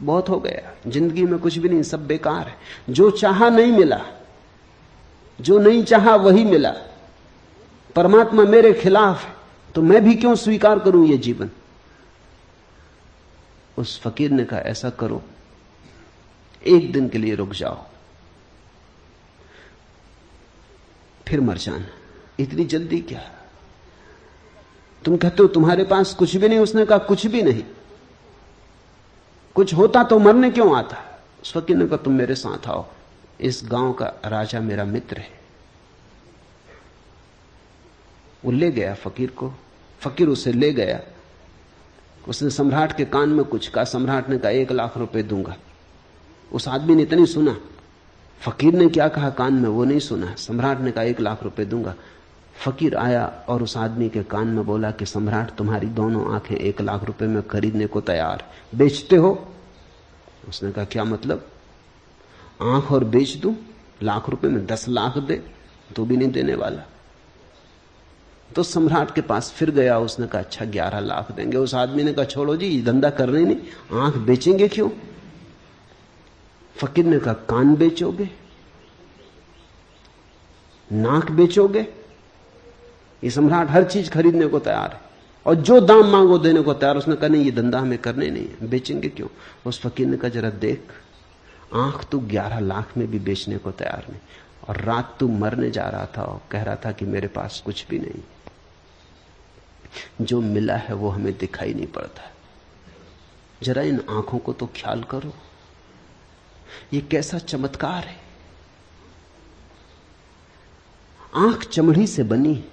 बहुत हो गया, जिंदगी में कुछ भी नहीं, सब बेकार है। जो चाहा नहीं मिला, जो नहीं चाहा वही मिला। परमात्मा मेरे खिलाफ है तो मैं भी क्यों स्वीकार करूं ये जीवन? उस फकीर ने कहा ऐसा करो, एक दिन के लिए रुक जाओ, फिर मर जाना। इतनी जल्दी क्या? तुम कहते हो तुम्हारे पास कुछ भी नहीं। उसने कहा कुछ भी नहीं। कुछ होता तो मरने क्यों आता? उस फकीर ने कहा तुम मेरे साथ आओ, इस गांव का राजा मेरा मित्र है। वो ले गया फकीर को। फकीर उसे ले गया। उसने सम्राट के कान में कुछ कहा। सम्राट ने कहा 1 लाख रुपए दूंगा। उस आदमी ने इतनी सुना, फकीर ने क्या कहा कान में वो नहीं सुना। सम्राट ने कहा 1 लाख रुपए दूंगा। फकीर आया और उस आदमी के कान में बोला कि सम्राट तुम्हारी दोनों आंखें 1 लाख रुपए में खरीदने को तैयार, बेचते हो? उसने कहा क्या मतलब? आंख और बेच दूं? लाख रुपए में 10 लाख दे तो भी नहीं देने वाला। तो सम्राट के पास फिर गया। उसने कहा अच्छा 11 लाख देंगे। उस आदमी ने कहा छोड़ो जी, ये धंधा करने नहीं, आंख बेचेंगे क्यों? फकीर ने कहा कान बेचोगे, नाक बेचोगे? ये सम्राट हर चीज खरीदने को तैयार है और जो दाम मांगो देने को तैयार। उसने कहा नहीं, ये धंधा हमें करने नहीं है, बेचेंगे क्यों? उस फकीर ने कहा जरा देख, आंख तू 11 लाख में भी बेचने को तैयार नहीं, और रात तू मरने जा रहा था और कह रहा था कि मेरे पास कुछ भी नहीं। जो मिला है वो हमें दिखाई नहीं पड़ता। जरा इन आंखों को तो ख्याल करो, ये कैसा चमत्कार है। आंख चमड़ी से बनी है,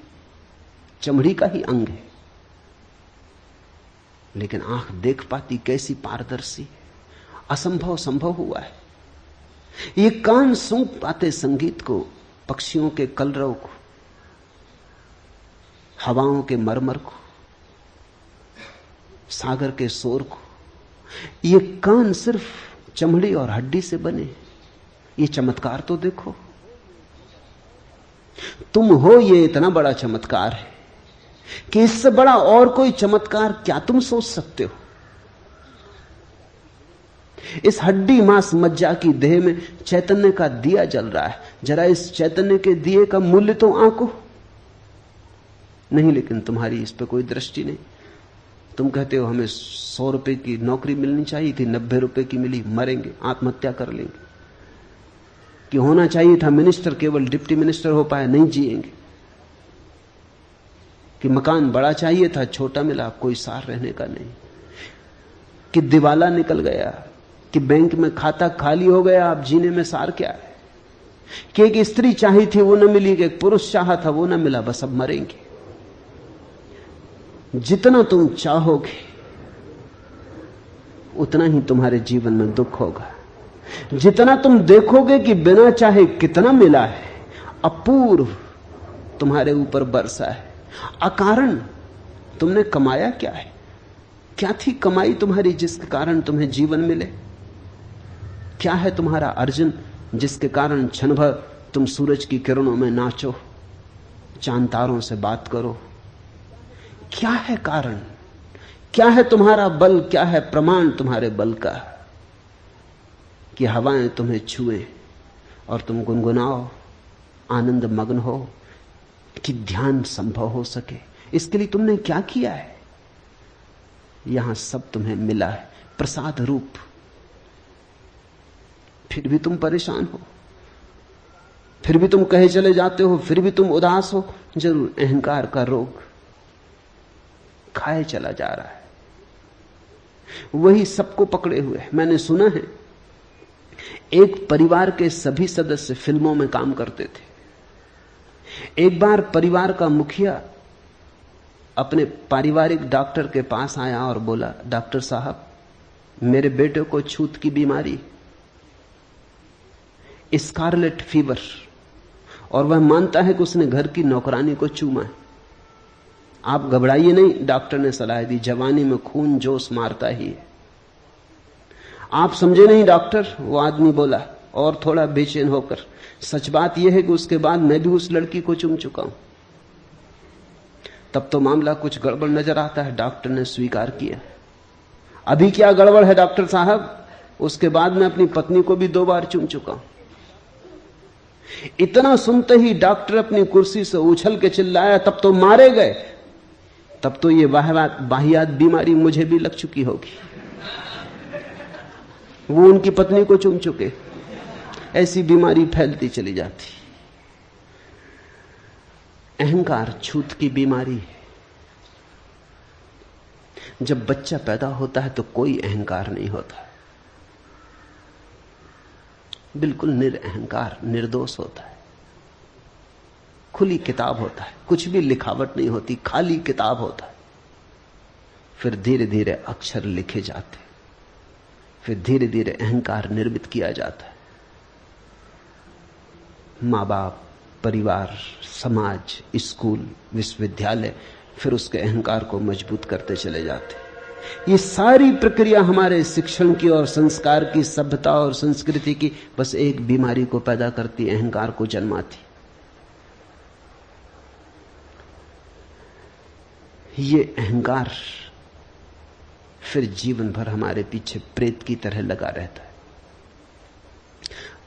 चमड़ी का ही अंग है, लेकिन आंख देख पाती कैसी पारदर्शी। असंभव संभव हुआ है। ये कान सूंघ पाते संगीत को, पक्षियों के कलरव को, हवाओं के मरमर को, सागर के शोर को। ये कान सिर्फ चमड़ी और हड्डी से बने। ये चमत्कार तो देखो। तुम हो, ये इतना बड़ा चमत्कार है कि इससे बड़ा और कोई चमत्कार क्या तुम सोच सकते हो? इस हड्डी मांस मज्जा की देह में चैतन्य का दिया जल रहा है। जरा इस चैतन्य के दिए का मूल्य तो आंको नहीं, लेकिन तुम्हारी इस पे कोई दृष्टि नहीं। तुम कहते हो हमें 100 रुपए की नौकरी मिलनी चाहिए थी, 90 रुपए की मिली, मरेंगे, आत्महत्या कर लेंगे। कि होना चाहिए था मिनिस्टर, केवल डिप्टी मिनिस्टर हो पाए, नहीं जिएंगे। कि मकान बड़ा चाहिए था, छोटा मिला, कोई सार रहने का नहीं। कि दिवाला निकल गया, कि बैंक में खाता खाली हो गया, अब जीने में सार क्या है। कि एक स्त्री चाहिए थी वो न मिली, कि एक पुरुष चाहा था वो न मिला, बस अब मरेंगे। जितना तुम चाहोगे उतना ही तुम्हारे जीवन में दुख होगा। जितना तुम देखोगे कि बिना चाहे कितना मिला है, अपूर्व तुम्हारे ऊपर बरसा है, अकारण तुमने कमाया क्या है? क्या थी कमाई तुम्हारी जिसके कारण तुम्हें जीवन मिले? क्या है तुम्हारा अर्जन जिसके कारण क्षण भर तुम सूरज की किरणों में नाचो, चांद तारों से बात करो? क्या है कारण? क्या है तुम्हारा बल? क्या है प्रमाण तुम्हारे बल का कि हवाएं तुम्हें छुए और तुम गुनगुनाओ, आनंद मग्न हो, कि ध्यान संभव हो सके? इसके लिए तुमने क्या किया है? यहां सब तुम्हें मिला है प्रसाद रूप, फिर भी तुम परेशान हो, फिर भी तुम कहे चले जाते हो, फिर भी तुम उदास हो। जरूर अहंकार का रोग खाए चला जा रहा है, वही सबको पकड़े हुए है। मैंने सुना है एक परिवार के सभी सदस्य फिल्मों में काम करते थे। एक बार परिवार का मुखिया अपने पारिवारिक डॉक्टर के पास आया और बोला, डॉक्टर साहब, मेरे बेटे को छूत की बीमारी, स्कारलेट फीवर, और वह मानता है कि उसने घर की नौकरानी को चूमा है। आप घबराइए नहीं, डॉक्टर ने सलाह दी, जवानी में खून जोश मारता ही है। आप समझे नहीं डॉक्टर, वो आदमी बोला और थोड़ा बेचैन होकर। सच बात यह है कि उसके बाद मैं भी उस लड़की को चूम चुका हूं। तब तो मामला कुछ गड़बड़ नजर आता है। डॉक्टर ने स्वीकार किया। अभी क्या गड़बड़ है डॉक्टर साहब? उसके बाद मैं अपनी पत्नी को भी 2 बार चूम चुका हूं। इतना सुनते ही डॉक्टर अपनी कुर्सी से उछल के चिल्लाया, तब तो मारे गए, तब तो ये वाहियात बीमारी मुझे भी लग चुकी होगी। वो उनकी पत्नी को चूम चुके। ऐसी बीमारी फैलती चली जाती। अहंकार छूत की बीमारी है। जब बच्चा पैदा होता है तो कोई अहंकार नहीं होता, बिल्कुल निरअहंकार, निर्दोष होता है, खुली किताब होता है, कुछ भी लिखावट नहीं होती, खाली किताब होता है। फिर धीरे धीरे अक्षर लिखे जाते, फिर धीरे धीरे अहंकार निर्मित किया जाता है। माँ बाप, परिवार, समाज, स्कूल, विश्वविद्यालय फिर उसके अहंकार को मजबूत करते चले जाते। ये सारी प्रक्रिया हमारे शिक्षण की और संस्कार की, सभ्यता और संस्कृति की बस एक बीमारी को पैदा करती, अहंकार को जन्माती। ये अहंकार फिर जीवन भर हमारे पीछे प्रेत की तरह लगा रहता है।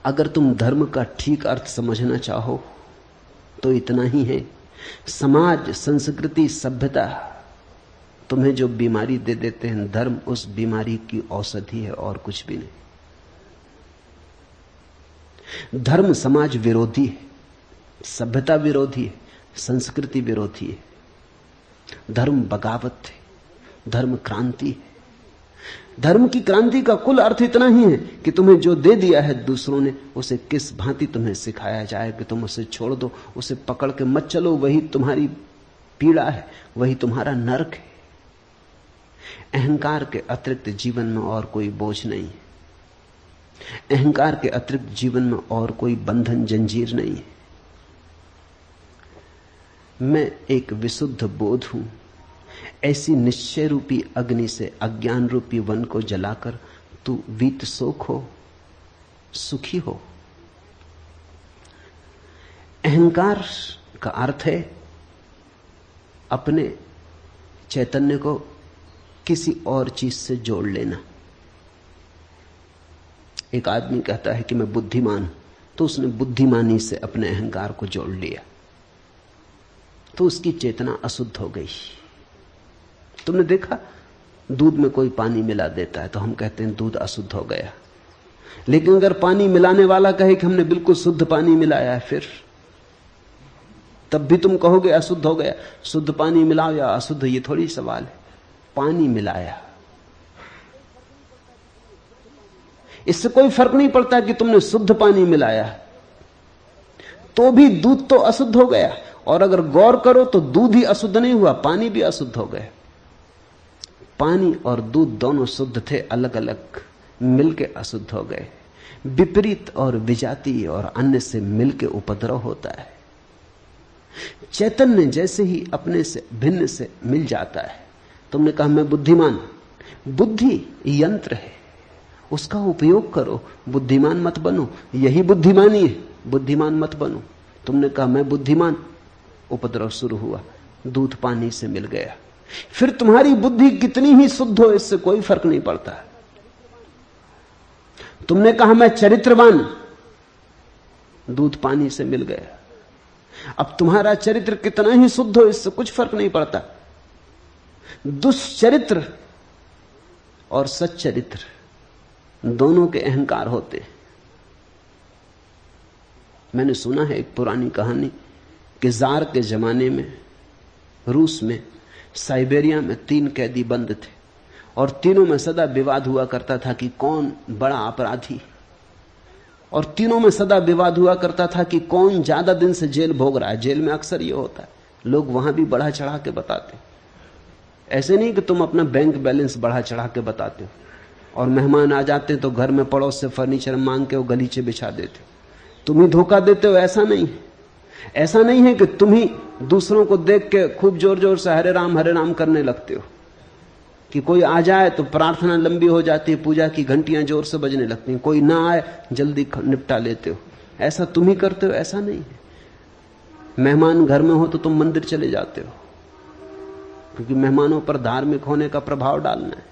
अगर तुम धर्म का ठीक अर्थ समझना चाहो तो इतना ही है। समाज, संस्कृति, सभ्यता तुम्हें जो बीमारी दे देते हैं, धर्म उस बीमारी की औषधि है और कुछ भी नहीं। धर्म समाज विरोधी है, सभ्यता विरोधी है, संस्कृति विरोधी है। धर्म बगावत है, धर्म क्रांति है। धर्म की क्रांति का कुल अर्थ इतना ही है कि तुम्हें जो दे दिया है दूसरों ने, उसे किस भांति तुम्हें सिखाया जाए कि तुम उसे छोड़ दो, उसे पकड़ के मत चलो। वही तुम्हारी पीड़ा है, वही तुम्हारा नरक है। अहंकार के अतिरिक्त जीवन में और कोई बोझ नहीं है। अहंकार के अतिरिक्त जीवन में और कोई बंधन, जंजीर नहीं है। मैं एक विशुद्ध बोध हूं। ऐसी निश्चय रूपी अग्नि से अज्ञान रूपी वन को जलाकर तू वीत शोक हो, सुखी हो। अहंकार का अर्थ है अपने चैतन्य को किसी और चीज से जोड़ लेना। एक आदमी कहता है कि मैं बुद्धिमान हूं, तो उसने बुद्धिमानी से अपने अहंकार को जोड़ लिया, तो उसकी चेतना अशुद्ध हो गई। तुमने देखा, दूध में कोई पानी मिला देता है तो हम कहते हैं दूध अशुद्ध हो गया। लेकिन अगर पानी मिलाने वाला कहे कि हमने बिल्कुल शुद्ध पानी मिलाया है, फिर तब भी तुम कहोगे अशुद्ध हो गया। शुद्ध पानी मिलाओ या अशुद्ध, ये थोड़ी सवाल है। पानी मिलाया, इससे कोई फर्क नहीं पड़ता कि तुमने शुद्ध पानी मिलाया, तो भी दूध तो अशुद्ध हो गया। और अगर गौर करो तो दूध ही अशुद्ध नहीं हुआ, पानी भी अशुद्ध हो गया। पानी और दूध दोनों शुद्ध थे, अलग अलग मिलके अशुद्ध हो गए। विपरीत और विजातीय और अन्य से मिलके उपद्रव होता है। चैतन्य जैसे ही अपने से भिन्न से मिल जाता है। तुमने कहा मैं बुद्धिमान, बुद्धि यंत्र है, उसका उपयोग करो, बुद्धिमान मत बनो। यही बुद्धिमानी है, बुद्धिमान मत बनो। तुमने कहा मैं बुद्धिमान, उपद्रव शुरू हुआ, दूध पानी से मिल गया। फिर तुम्हारी बुद्धि कितनी ही शुद्ध हो, इससे कोई फर्क नहीं पड़ता। तुमने कहा मैं चरित्रवान, दूध पानी से मिल गया। अब तुम्हारा चरित्र कितना ही शुद्ध हो, इससे कुछ फर्क नहीं पड़ता। दुष्चरित्र और सच्चरित्र दोनों के अहंकार होते हैं। मैंने सुना है एक पुरानी कहानी कि जार के जमाने में रूस में साइबेरिया में 3 कैदी बंद थे और तीनों में सदा विवाद हुआ करता था कि कौन बड़ा अपराधी, और तीनों में सदा विवाद हुआ करता था कि कौन ज्यादा दिन से जेल भोग रहा है। जेल में अक्सर यह होता है, लोग वहां भी बढ़ा चढ़ा के बताते। ऐसे नहीं कि तुम अपना बैंक बैलेंस बढ़ा चढ़ा के बताते हो, और मेहमान आ जाते हैं तो घर में पड़ोस से फर्नीचर मांग के वो गलीचे बिछा देते हो, तुम ही धोखा देते हो। ऐसा नहीं है। ऐसा नहीं है कि तुम ही दूसरों को देख के खूब जोर जोर से हरे राम करने लगते हो, कि कोई आ जाए तो प्रार्थना लंबी हो जाती है, पूजा की घंटियां जोर से बजने लगती हैं, कोई ना आए जल्दी निपटा लेते हो। ऐसा तुम ही करते हो, ऐसा नहीं है। मेहमान घर में हो तो तुम मंदिर चले जाते हो, क्योंकि मेहमानों पर धार्मिक होने का प्रभाव डालना है।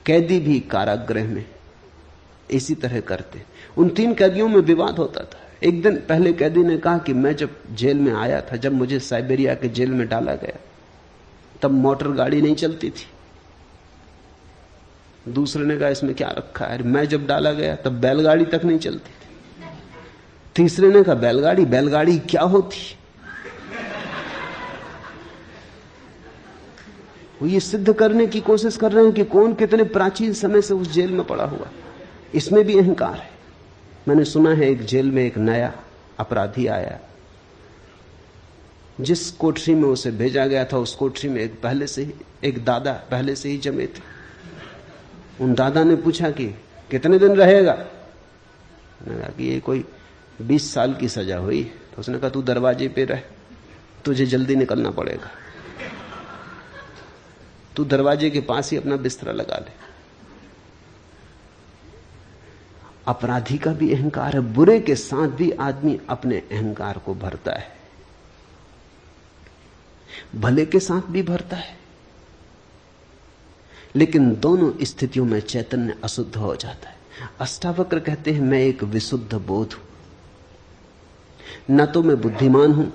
कैदी भी कारागृह में इसी तरह करते। उन 3 कैदियों में विवाद होता था। एक दिन पहले कैदी ने कहा कि मैं जब जेल में आया था, जब मुझे साइबेरिया के जेल में डाला गया, तब मोटर गाड़ी नहीं चलती थी। दूसरे ने कहा इसमें क्या रखा है, मैं जब डाला गया तब बैलगाड़ी तक नहीं चलती थी। तीसरे ने कहा बैलगाड़ी क्या होती। वो ये सिद्ध करने की कोशिश कर रहे हैं कि कौन कितने प्राचीन समय से उस जेल में पड़ा हुआ। इसमें भी अहंकार है। मैंने सुना है एक जेल में एक नया अपराधी आया, जिस कोठरी में उसे भेजा गया था उस कोठरी में एक दादा पहले से ही जमे थे। उन दादा ने पूछा कि कितने दिन रहेगा। मैंने कहा कि ये कोई 20 साल की सजा हुई। तो उसने कहा तू दरवाजे पे रह, तुझे जल्दी निकलना पड़ेगा, तू दरवाजे के पास ही अपना बिस्तरा लगा ले। अपराधी का भी अहंकार है। बुरे के साथ भी आदमी अपने अहंकार को भरता है, भले के साथ भी भरता है, लेकिन दोनों स्थितियों में चैतन्य अशुद्ध हो जाता है। अष्टावक्र कहते हैं मैं एक विशुद्ध बोध हूं, न तो मैं बुद्धिमान हूं,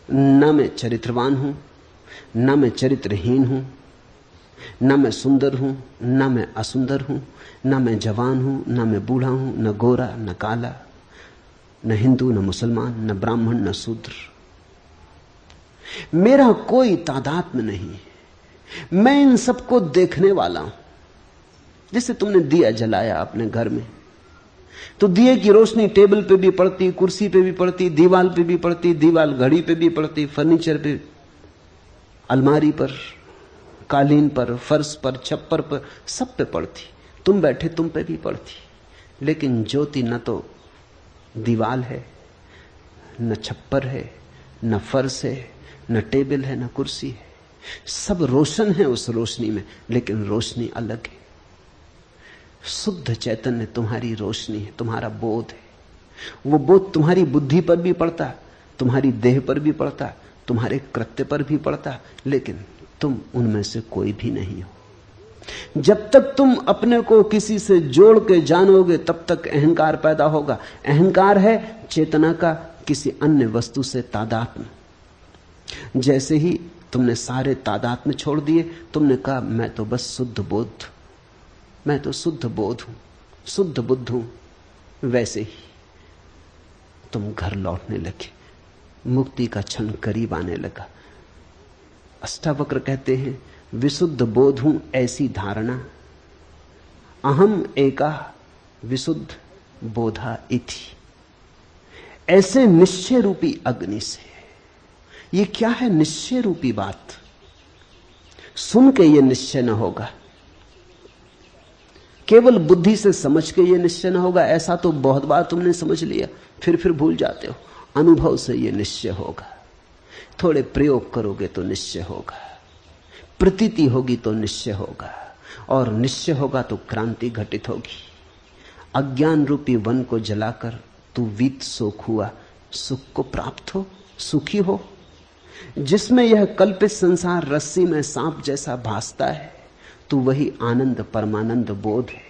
न मैं चरित्रवान हूं, न मैं चरित्रहीन हूं, न मैं सुंदर हूं, न मैं असुंदर हूं, न मैं जवान हूं, न मैं बूढ़ा हूं, न गोरा न काला, न हिंदू न मुसलमान, न ब्राह्मण न शूद्र। मेरा कोई तादात्म्य नहीं है। मैं इन सबको देखने वाला हूं। जैसे तुमने दिया जलाया अपने घर में, तो दिए की रोशनी टेबल पे भी पड़ती, कुर्सी पे भी पड़ती, दीवार पे भी पड़ती, दीवार घड़ी पे भी पड़ती, फर्नीचर पे, अलमारी पर, कालीन पर, फर्श पर, छप्पर पर, सब पे पड़ती। तुम बैठे तुम पे भी पड़ती। लेकिन ज्योति न तो दीवार है, न छप्पर है, न फर्श है, न टेबल है, न कुर्सी है। सब रोशन है उस रोशनी में, लेकिन रोशनी अलग है। शुद्ध चैतन्य तुम्हारी रोशनी है, तुम्हारा बोध है। वो बोध तुम्हारी बुद्धि पर भी पड़ता, तुम्हारी देह पर भी पड़ता, तुम्हारे कृत्य पर भी पड़ता, लेकिन तुम उनमें से कोई भी नहीं हो। जब तक तुम अपने को किसी से जोड़ के जानोगे तब तक अहंकार पैदा होगा। अहंकार है चेतना का किसी अन्य वस्तु से तादात्म्य। जैसे ही तुमने सारे तादात्म्य छोड़ दिए, तुमने कहा मैं तो बस शुद्ध बोध, मैं तो शुद्ध बोध हूं, शुद्ध बुद्ध हूं, वैसे ही तुम घर लौटने लगे, मुक्ति का क्षण करीब आने लगा। अष्टावक्र कहते हैं विशुद्ध बोध हूं ऐसी धारणा, अहम एका विशुद्ध बोधा इति। ऐसे निश्चय रूपी अग्नि से। ये क्या है निश्चय रूपी बात? सुन के ये निश्चय न होगा, केवल बुद्धि से समझ के ये निश्चय न होगा। ऐसा तो बहुत बार तुमने समझ लिया, फिर भूल जाते हो। अनुभव से ये निश्चय होगा। थोड़े प्रयोग करोगे तो निश्चय होगा, प्रतीति होगी तो निश्चय होगा, और निश्चय होगा तो क्रांति घटित होगी। अज्ञान रूपी वन को जलाकर तू वीत सोख हुआ, सुख को प्राप्त हो, सुखी हो। जिसमें यह कल्पित संसार रस्सी में सांप जैसा भासता है, तू वही आनंद परमानंद बोध है।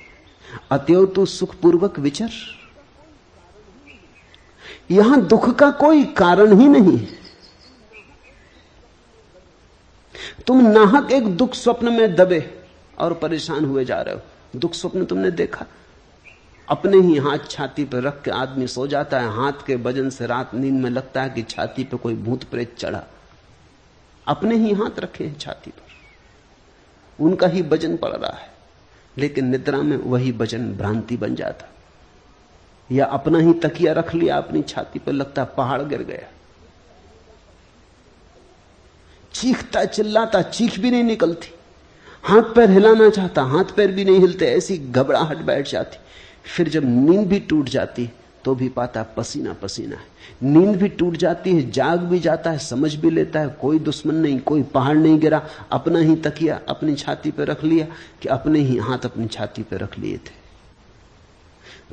अतएव तू सुखपूर्वक विचर। यहां दुख का कोई कारण ही नहीं है। तुम नाहक एक दुख स्वप्न में दबे और परेशान हुए जा रहे हो। दुख स्वप्न तुमने देखा, अपने ही हाथ छाती पर रख के आदमी सो जाता है, हाथ के वजन से रात नींद में लगता है कि छाती पर कोई भूत प्रेत चढ़ा। अपने ही हाथ रखे हैं छाती पर, उनका ही वजन पड़ रहा है, लेकिन निद्रा में वही वजन भ्रांति बन जाता। या अपना ही तकिया रख लिया अपनी छाती पर, लगता पहाड़ गिर गया। चीखता चिल्लाता, चीख भी नहीं निकलती। हाथ पैर हिलाना चाहता, हाथ पैर भी नहीं हिलते, ऐसी घबराहट बैठ जाती। फिर जब नींद भी टूट जाती तो भी पाता पसीना पसीना है। नींद भी टूट जाती है, जाग भी जाता है, समझ भी लेता है कोई दुश्मन नहीं, कोई पहाड़ नहीं गिरा, अपना ही तकिया अपनी छाती पर रख लिया कि अपने ही हाथ अपनी छाती पर रख लिए थे।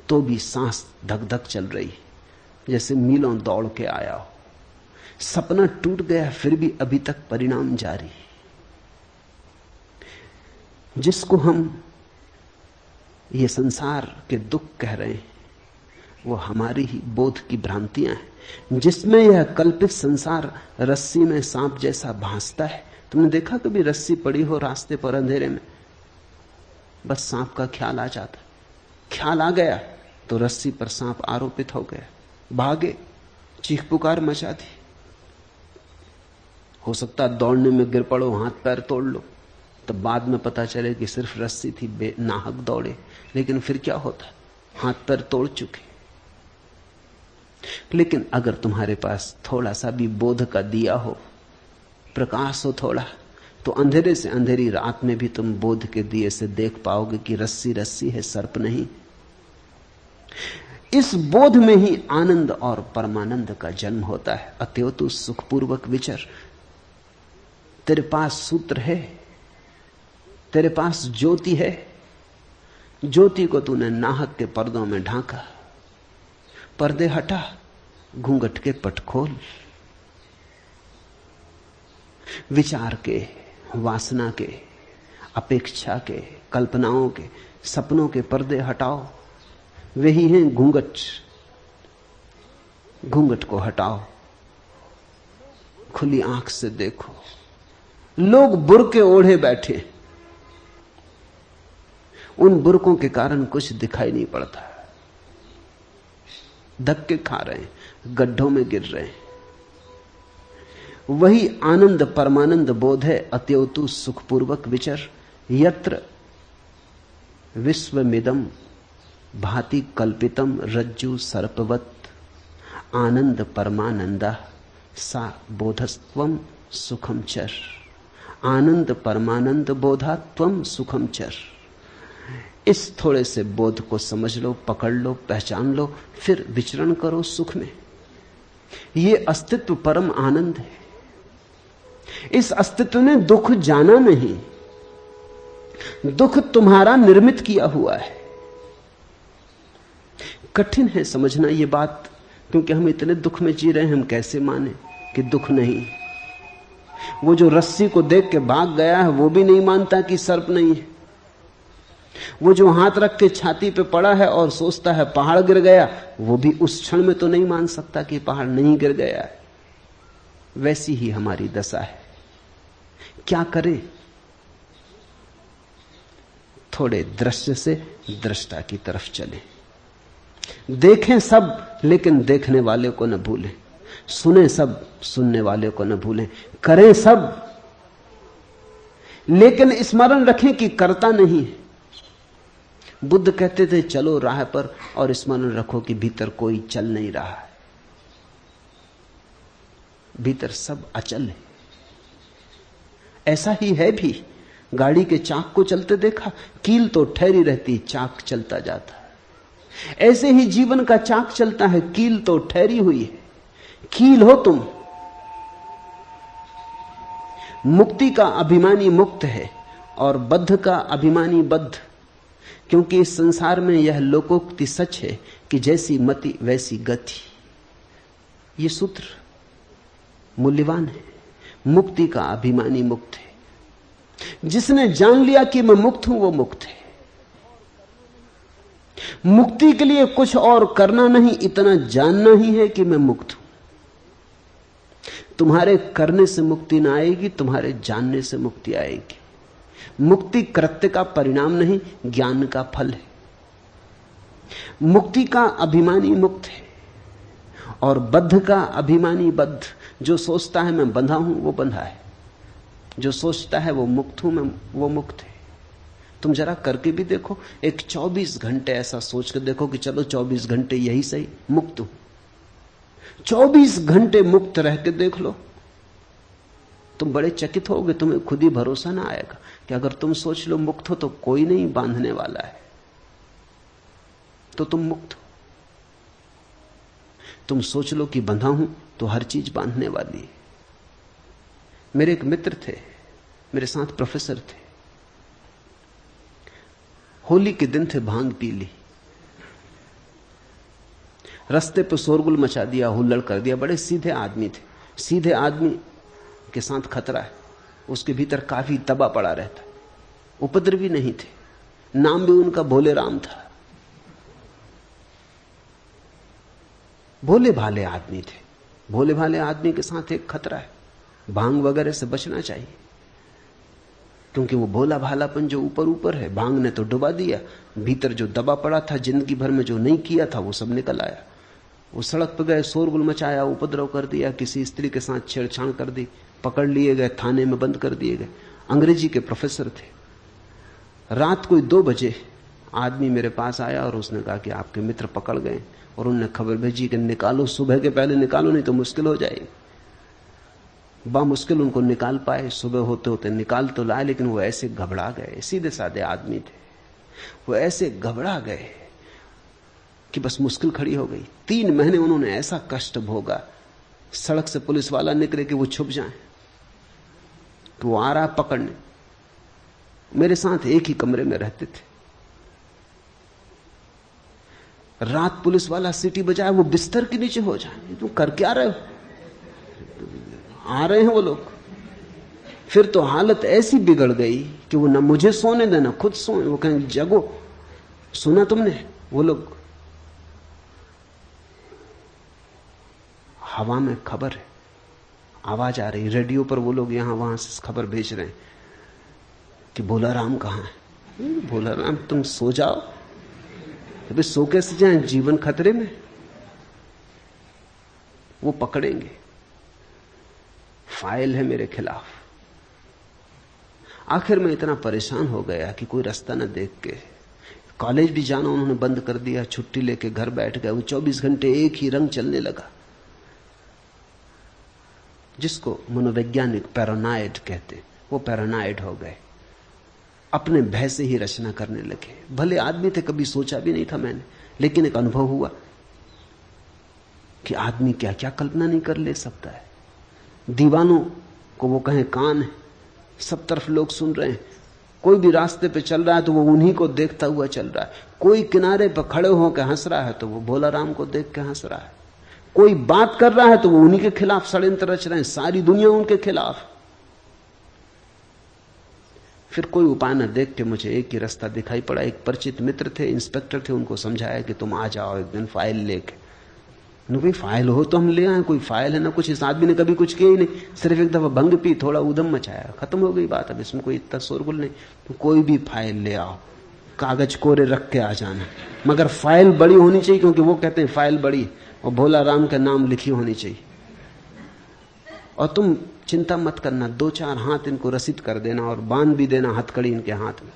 तो भी सांस धक धक चल रही, जैसे मीलों दौड़ के आया हो। सपना टूट गया, फिर भी अभी तक परिणाम जारी। जिसको हम ये संसार के दुख कह रहे हैं वो हमारी ही बोध की भ्रांतियां हैं, जिसमें यह कल्पित संसार रस्सी में सांप जैसा भासता है। तुमने देखा कभी रस्सी पड़ी हो रास्ते पर अंधेरे में, बस सांप का ख्याल आ जाता, ख्याल आ गया तो रस्सी पर सांप आरोपित हो गया, भागे, चीख पुकार मचा दी। हो सकता दौड़ने में गिर पड़ो, हाथ पैर तोड़ लो, तब बाद में पता चले कि सिर्फ रस्सी थी, बेनाहक दौड़े। लेकिन फिर क्या होता, हाथ पैर तोड़ चुके। लेकिन अगर तुम्हारे पास थोड़ा सा भी बोध का दिया हो, प्रकाश हो थोड़ा, तो अंधेरे से अंधेरी रात में भी तुम बोध के दिए से देख पाओगे कि रस्सी रस्सी है, सर्प नहीं। इस बोध में ही आनंद और परमानंद का जन्म होता है। अतएव तू सुखपूर्वक विचर। तेरे पास सूत्र है, तेरे पास ज्योति है, ज्योति को तूने नाहक के पर्दों में ढांका। पर्दे हटा, घूंघट के पट खोल। विचार के, वासना के, अपेक्षा के, कल्पनाओं के, सपनों के पर्दे हटाओ। वही हैं घूंघट। घूंघट को हटाओ, खुली आंख से देखो। लोग बुर्के ओढ़े बैठे, उन बुर्कों के कारण कुछ दिखाई नहीं पड़ता, धक्के खा रहे हैं, गड्ढों में गिर रहे हैं। वही आनंद परमानंद बोध है। अतएव तू सुखपूर्वक विचर। यत्र विश्वमिदं भाति कल्पितम रज्जु सर्पवत आनंद परमानंदा सा बोधस्त्वम सुखम चर। आनंद परमानंद बोधा त्वम सुखम चर। इस थोड़े से बोध को समझ लो, पकड़ लो, पहचान लो, फिर विचरण करो सुख में। ये अस्तित्व परम आनंद है। इस अस्तित्व ने दुख जाना नहीं, दुख तुम्हारा निर्मित किया हुआ है। कठिन है समझना ये बात, क्योंकि हम इतने दुख में जी रहे हैं, हम कैसे माने कि दुख नहीं। वो जो रस्सी को देख के भाग गया है वो भी नहीं मानता कि सर्प नहीं है। वो जो हाथ रख के छाती पे पड़ा है और सोचता है पहाड़ गिर गया, वो भी उस क्षण में तो नहीं मान सकता कि पहाड़ नहीं गिर गया है। वैसी ही हमारी दशा है। क्या करें? थोड़े दृश्य से दृष्टा की तरफ चलें। देखें सब, लेकिन देखने वाले को न भूलें। सुने सब, सुनने वाले को न भूलें। करें सब, लेकिन स्मरण रखें कि करता नहीं है। बुद्ध कहते थे चलो राह पर, और स्मरण रखो कि भीतर कोई चल नहीं रहा है, भीतर सब अचल है। ऐसा ही है भी। गाड़ी के चाक को चलते देखा, कील तो ठहरी रहती, चाक चलता जाता है। ऐसे ही जीवन का चाक चलता है, कील तो ठहरी हुई है। कील हो तुम। मुक्ति का अभिमानी मुक्त है और बद्ध का अभिमानी बद्ध। क्योंकि इस संसार में यह लोकोक्ति सच है कि जैसी मति वैसी गति। ये सूत्र मूल्यवान है। मुक्ति का अभिमानी मुक्त है। जिसने जान लिया कि मैं मुक्त हूं, वो मुक्त है। मुक्ति के लिए कुछ और करना नहीं, इतना जानना ही है कि मैं मुक्त हूं। तुम्हारे करने से मुक्ति ना आएगी, तुम्हारे जानने से मुक्ति आएगी। मुक्ति कृत्य का परिणाम नहीं, ज्ञान का फल है। मुक्ति का अभिमानी मुक्त है और बद्ध का अभिमानी बद्ध। जो सोचता है मैं बंधा हूं, वो बंधा है। जो सोचता है वो मुक्त हूं, मैं वो मुक्त है। तुम जरा करके भी देखो, एक 24 घंटे ऐसा सोच कर देखो कि चलो 24 घंटे यही सही, मुक्त हूं। 24 घंटे मुक्त रह के देख लो, तुम बड़े चकित होगे, तुम्हें खुद ही भरोसा ना आएगा कि अगर तुम सोच लो मुक्त हो तो कोई नहीं बांधने वाला है, तो तुम मुक्त हो। तुम सोच लो कि बंधा हूं तो हर चीज बांधने वाली है। मेरे एक मित्र थे, मेरे साथ प्रोफेसर थे। होली के दिन थे, भांग पी ली, रास्ते पे शोरगुल मचा दिया, हुल्लड़ कर दिया। बड़े सीधे आदमी थे। सीधे आदमी के साथ खतरा है, उसके भीतर काफी तबा पड़ा रहता। उपद्रवी नहीं थे, नाम भी उनका भोले राम था। भोले भाले आदमी थे। भोले भाले आदमी के साथ एक खतरा है, भांग वगैरह से बचना चाहिए, क्योंकि वो भोला भालापन जो ऊपर ऊपर है, भांग ने तो डुबा दिया। भीतर जो दबा पड़ा था जिंदगी भर में, जो नहीं किया था, वो सब निकल आया। वो सड़क पर गए, शोरगुल मचाया, उपद्रव कर दिया, किसी स्त्री के साथ छेड़छाड़ कर दी, पकड़ लिए गए, थाने में बंद कर दिए गए। अंग्रेजी के प्रोफेसर थे। रात कोई 2 बजे आदमी मेरे पास आया और उसने कहा कि आपके मित्र पकड़ गए, और उन्होंने खबर भेजी कि निकालो, सुबह के पहले निकालो, नहीं तो मुश्किल हो जाएगी। बामुश्किल उनको निकाल पाए। सुबह होते होते निकाल तो लाए, लेकिन वो ऐसे घबरा गए, सीधे साधे आदमी थे, वो ऐसे घबरा गए कि बस मुश्किल खड़ी हो गई। 3 महीने उन्होंने ऐसा कष्ट भोगा। सड़क से पुलिस वाला निकले कि वो छुप जाए, तो वो आ रहा पकड़ने। मेरे साथ एक ही कमरे में रहते थे। रात पुलिस वाला सीटी बजाए, वो बिस्तर के नीचे हो जाए, तुम कर क्या रहे हो? आ रहे हैं वो लोग। फिर तो हालत ऐसी बिगड़ गई कि वो ना मुझे सोने देना, खुद सोए। वो कहें जगो, सुना तुमने? वो लोग हवा में खबर है, आवाज आ रही रेडियो पर, वो लोग यहां वहां से खबर भेज रहे हैं कि भोला राम कहां है। भोला राम, तुम सो जाओ। अभी सो कैसे जाए, जीवन खतरे में। वो पकड़ेंगे, फाइल है मेरे खिलाफ। आखिर में इतना परेशान हो गया कि कोई रास्ता न देख के कॉलेज भी जाना उन्होंने बंद कर दिया। छुट्टी लेके घर बैठ गए। वो 24 घंटे एक ही रंग चलने लगा, जिसको मनोवैज्ञानिक पैरानॉइड कहते। वो पैरानॉइड हो गए, अपने भय से ही रचना करने लगे। भले आदमी थे, कभी सोचा भी नहीं था मैंने, लेकिन एक अनुभव हुआ कि आदमी क्या क्या कल्पना नहीं कर ले सकता है। दीवानों को वो कहें कान है, सब तरफ लोग सुन रहे हैं। कोई भी रास्ते पे चल रहा है तो वो उन्हीं को देखता हुआ चल रहा है। कोई किनारे पर खड़े होकर हंस रहा है तो वो भोला राम को देख के हंस रहा है। कोई बात कर रहा है तो वो उन्हीं के खिलाफ षड्यंत्र रच रहे हैं, सारी दुनिया उनके खिलाफ। फिर कोई उपाय न देख के मुझे एक ही रास्ता दिखाई पड़ा। एक परिचित मित्र थे, इंस्पेक्टर थे, उनको समझाया कि तुम आ जाओ एक दिन फाइल लेके। भाई फाइल हो तो हम ले आए, कोई फाइल है ना कुछ। इस आदमी ने कभी कुछ किया ही नहीं, सिर्फ एक दफा भंग पी, थोड़ा उधम मचाया, खत्म हो गई बात। अब इसमें कोई इतना शोरगुल नहीं। तो कोई भी फाइल ले आओ, कागज कोरे रख के आ जाना, मगर फाइल बड़ी होनी चाहिए, क्योंकि वो कहते हैं फाइल बड़ी और भोला राम का नाम लिखी होनी चाहिए। और तुम चिंता मत करना, 2-4 हाथ इनको रसीद कर देना और बांध भी देना हथकड़ी इनके हाथ में।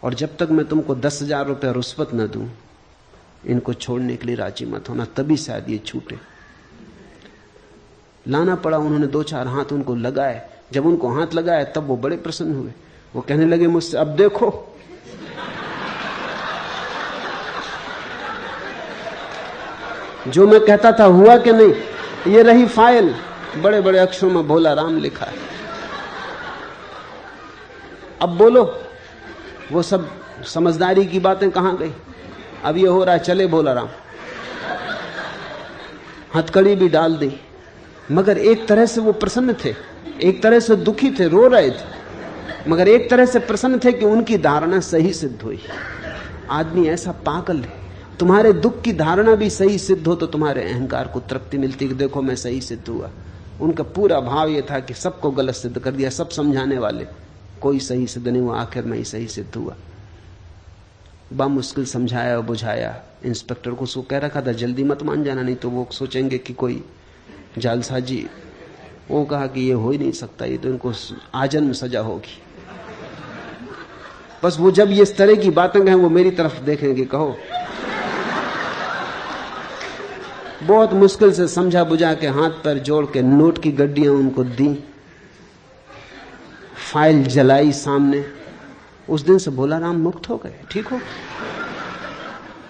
और जब तक मैं तुमको 10,000 रुपया रुश्वत न दूं, इनको छोड़ने के लिए राजी मत होना, तभी शायद ये छूटे। लाना पड़ा। उन्होंने 2-4 हाथ उनको लगाए। जब उनको हाथ लगाए तब वो बड़े प्रसन्न हुए। वो कहने लगे मुझसे, अब देखो जो मैं कहता था हुआ कि नहीं। ये रही फाइल, बड़े बड़े अक्षरों में भोला राम लिखा है। अब बोलो, वो सब समझदारी की बातें कहां गई? अब ये हो रहा है, चले भोला राम, हथकड़ी भी डाल दी। मगर एक तरह से वो प्रसन्न थे, एक तरह से दुखी थे, रो रहे थे, मगर एक तरह से प्रसन्न थे कि उनकी धारणा सही सिद्ध हुई। आदमी ऐसा पागल है, तुम्हारे दुख की धारणा भी सही सिद्ध हो तो तुम्हारे अहंकार को तृप्ति मिलती कि देखो मैं सही सिद्ध हुआ। उनका पूरा भाव यह था कि सबको गलत सिद्ध कर दिया, सब समझाने वाले, कोई सही सिद्ध नहीं हुआ, आखिर में ही सही सिद्ध हुआ। मुश्किल समझाया और बुझाया। इंस्पेक्टर को सो कह रखा था जल्दी मत मान जाना, नहीं तो वो सोचेंगे कि कोई जालसाजी। वो कहा कि ये हो ही नहीं सकता, ये तो इनको आजन्म सजा होगी। बस वो जब ये इस तरह की बातें कहें वो मेरी तरफ देखेंगे, कहो। बहुत मुश्किल से समझा बुझा के हाथ पैर जोड़ के नोट की गड्डियां उनको दी फाइल जलाई सामने, उस दिन से भोला राम मुक्त हो गए, ठीक हो,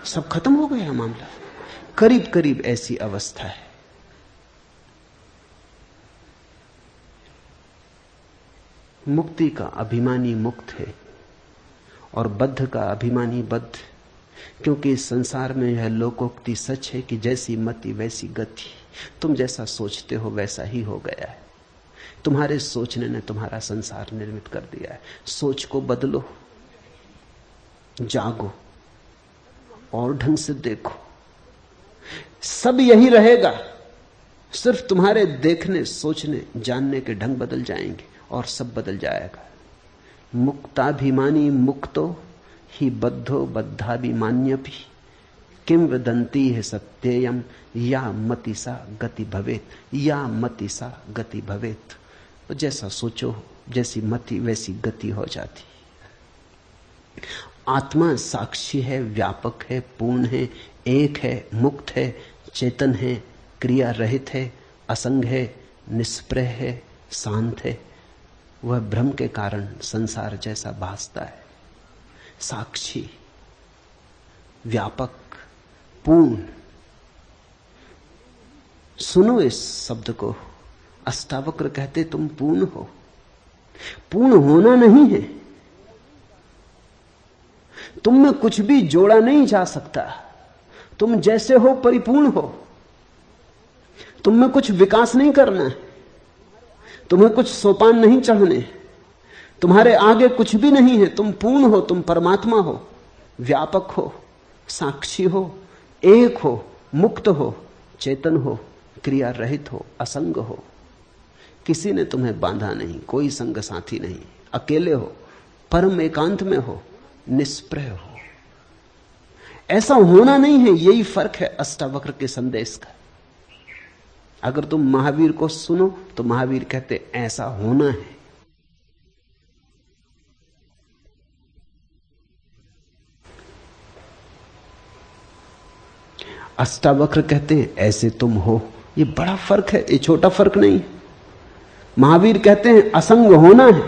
सब खत्म हो गया मामला। करीब करीब ऐसी अवस्था है। मुक्ति का अभिमानी मुक्त है और बद्ध का अभिमानी बद्ध, क्योंकि इस संसार में यह लोकोक्ति सच है कि जैसी मति वैसी गति। तुम जैसा सोचते हो वैसा ही हो गया है। तुम्हारे सोचने ने तुम्हारा संसार निर्मित कर दिया है। सोच को बदलो, जागो और ढंग से देखो। सब यही रहेगा, सिर्फ तुम्हारे देखने, सोचने, जानने के ढंग बदल जाएंगे और सब बदल जाएगा। मुक्ताभिमानी मुक्तो ही बद्धो बद्धाभिमान्यपि किम वदन्ति है सत्ययम या मतिसा गति भवेत, या मतिसा गति भवेत। तो जैसा सोचो, जैसी मति वैसी गति हो जाती। आत्मा साक्षी है, व्यापक है, पूर्ण है, एक है, मुक्त है, चेतन है, क्रिया रहित है, असंग है, निष्प्रह है, शांत है। वह भ्रम के कारण संसार जैसा भासता है। साक्षी, व्यापक, पूर्ण। सुनो इस शब्द को। अष्टावक्र कहते तुम पूर्ण हो। पूर्ण होना नहीं है, तुम में कुछ भी जोड़ा नहीं जा सकता। तुम जैसे हो परिपूर्ण हो। तुम में कुछ विकास नहीं करना है, तुम्हें कुछ सोपान नहीं चढ़ने, तुम्हारे आगे कुछ भी नहीं है। तुम पूर्ण हो, तुम परमात्मा हो, व्यापक हो, साक्षी हो, एक हो, मुक्त हो, चेतन हो, क्रिया रहित हो, असंग हो। किसी ने तुम्हें बांधा नहीं, कोई संग साथी नहीं, अकेले हो, परम एकांत में हो, निष्प्रह हो। ऐसा होना नहीं है, यही फर्क है अष्टावक्र के संदेश का। अगर तुम महावीर को सुनो तो महावीर कहते ऐसा होना है। अष्टावक्र कहते हैं ऐसे तुम हो। ये बड़ा फर्क है, ये छोटा फर्क नहीं। महावीर कहते हैं असंग होना है,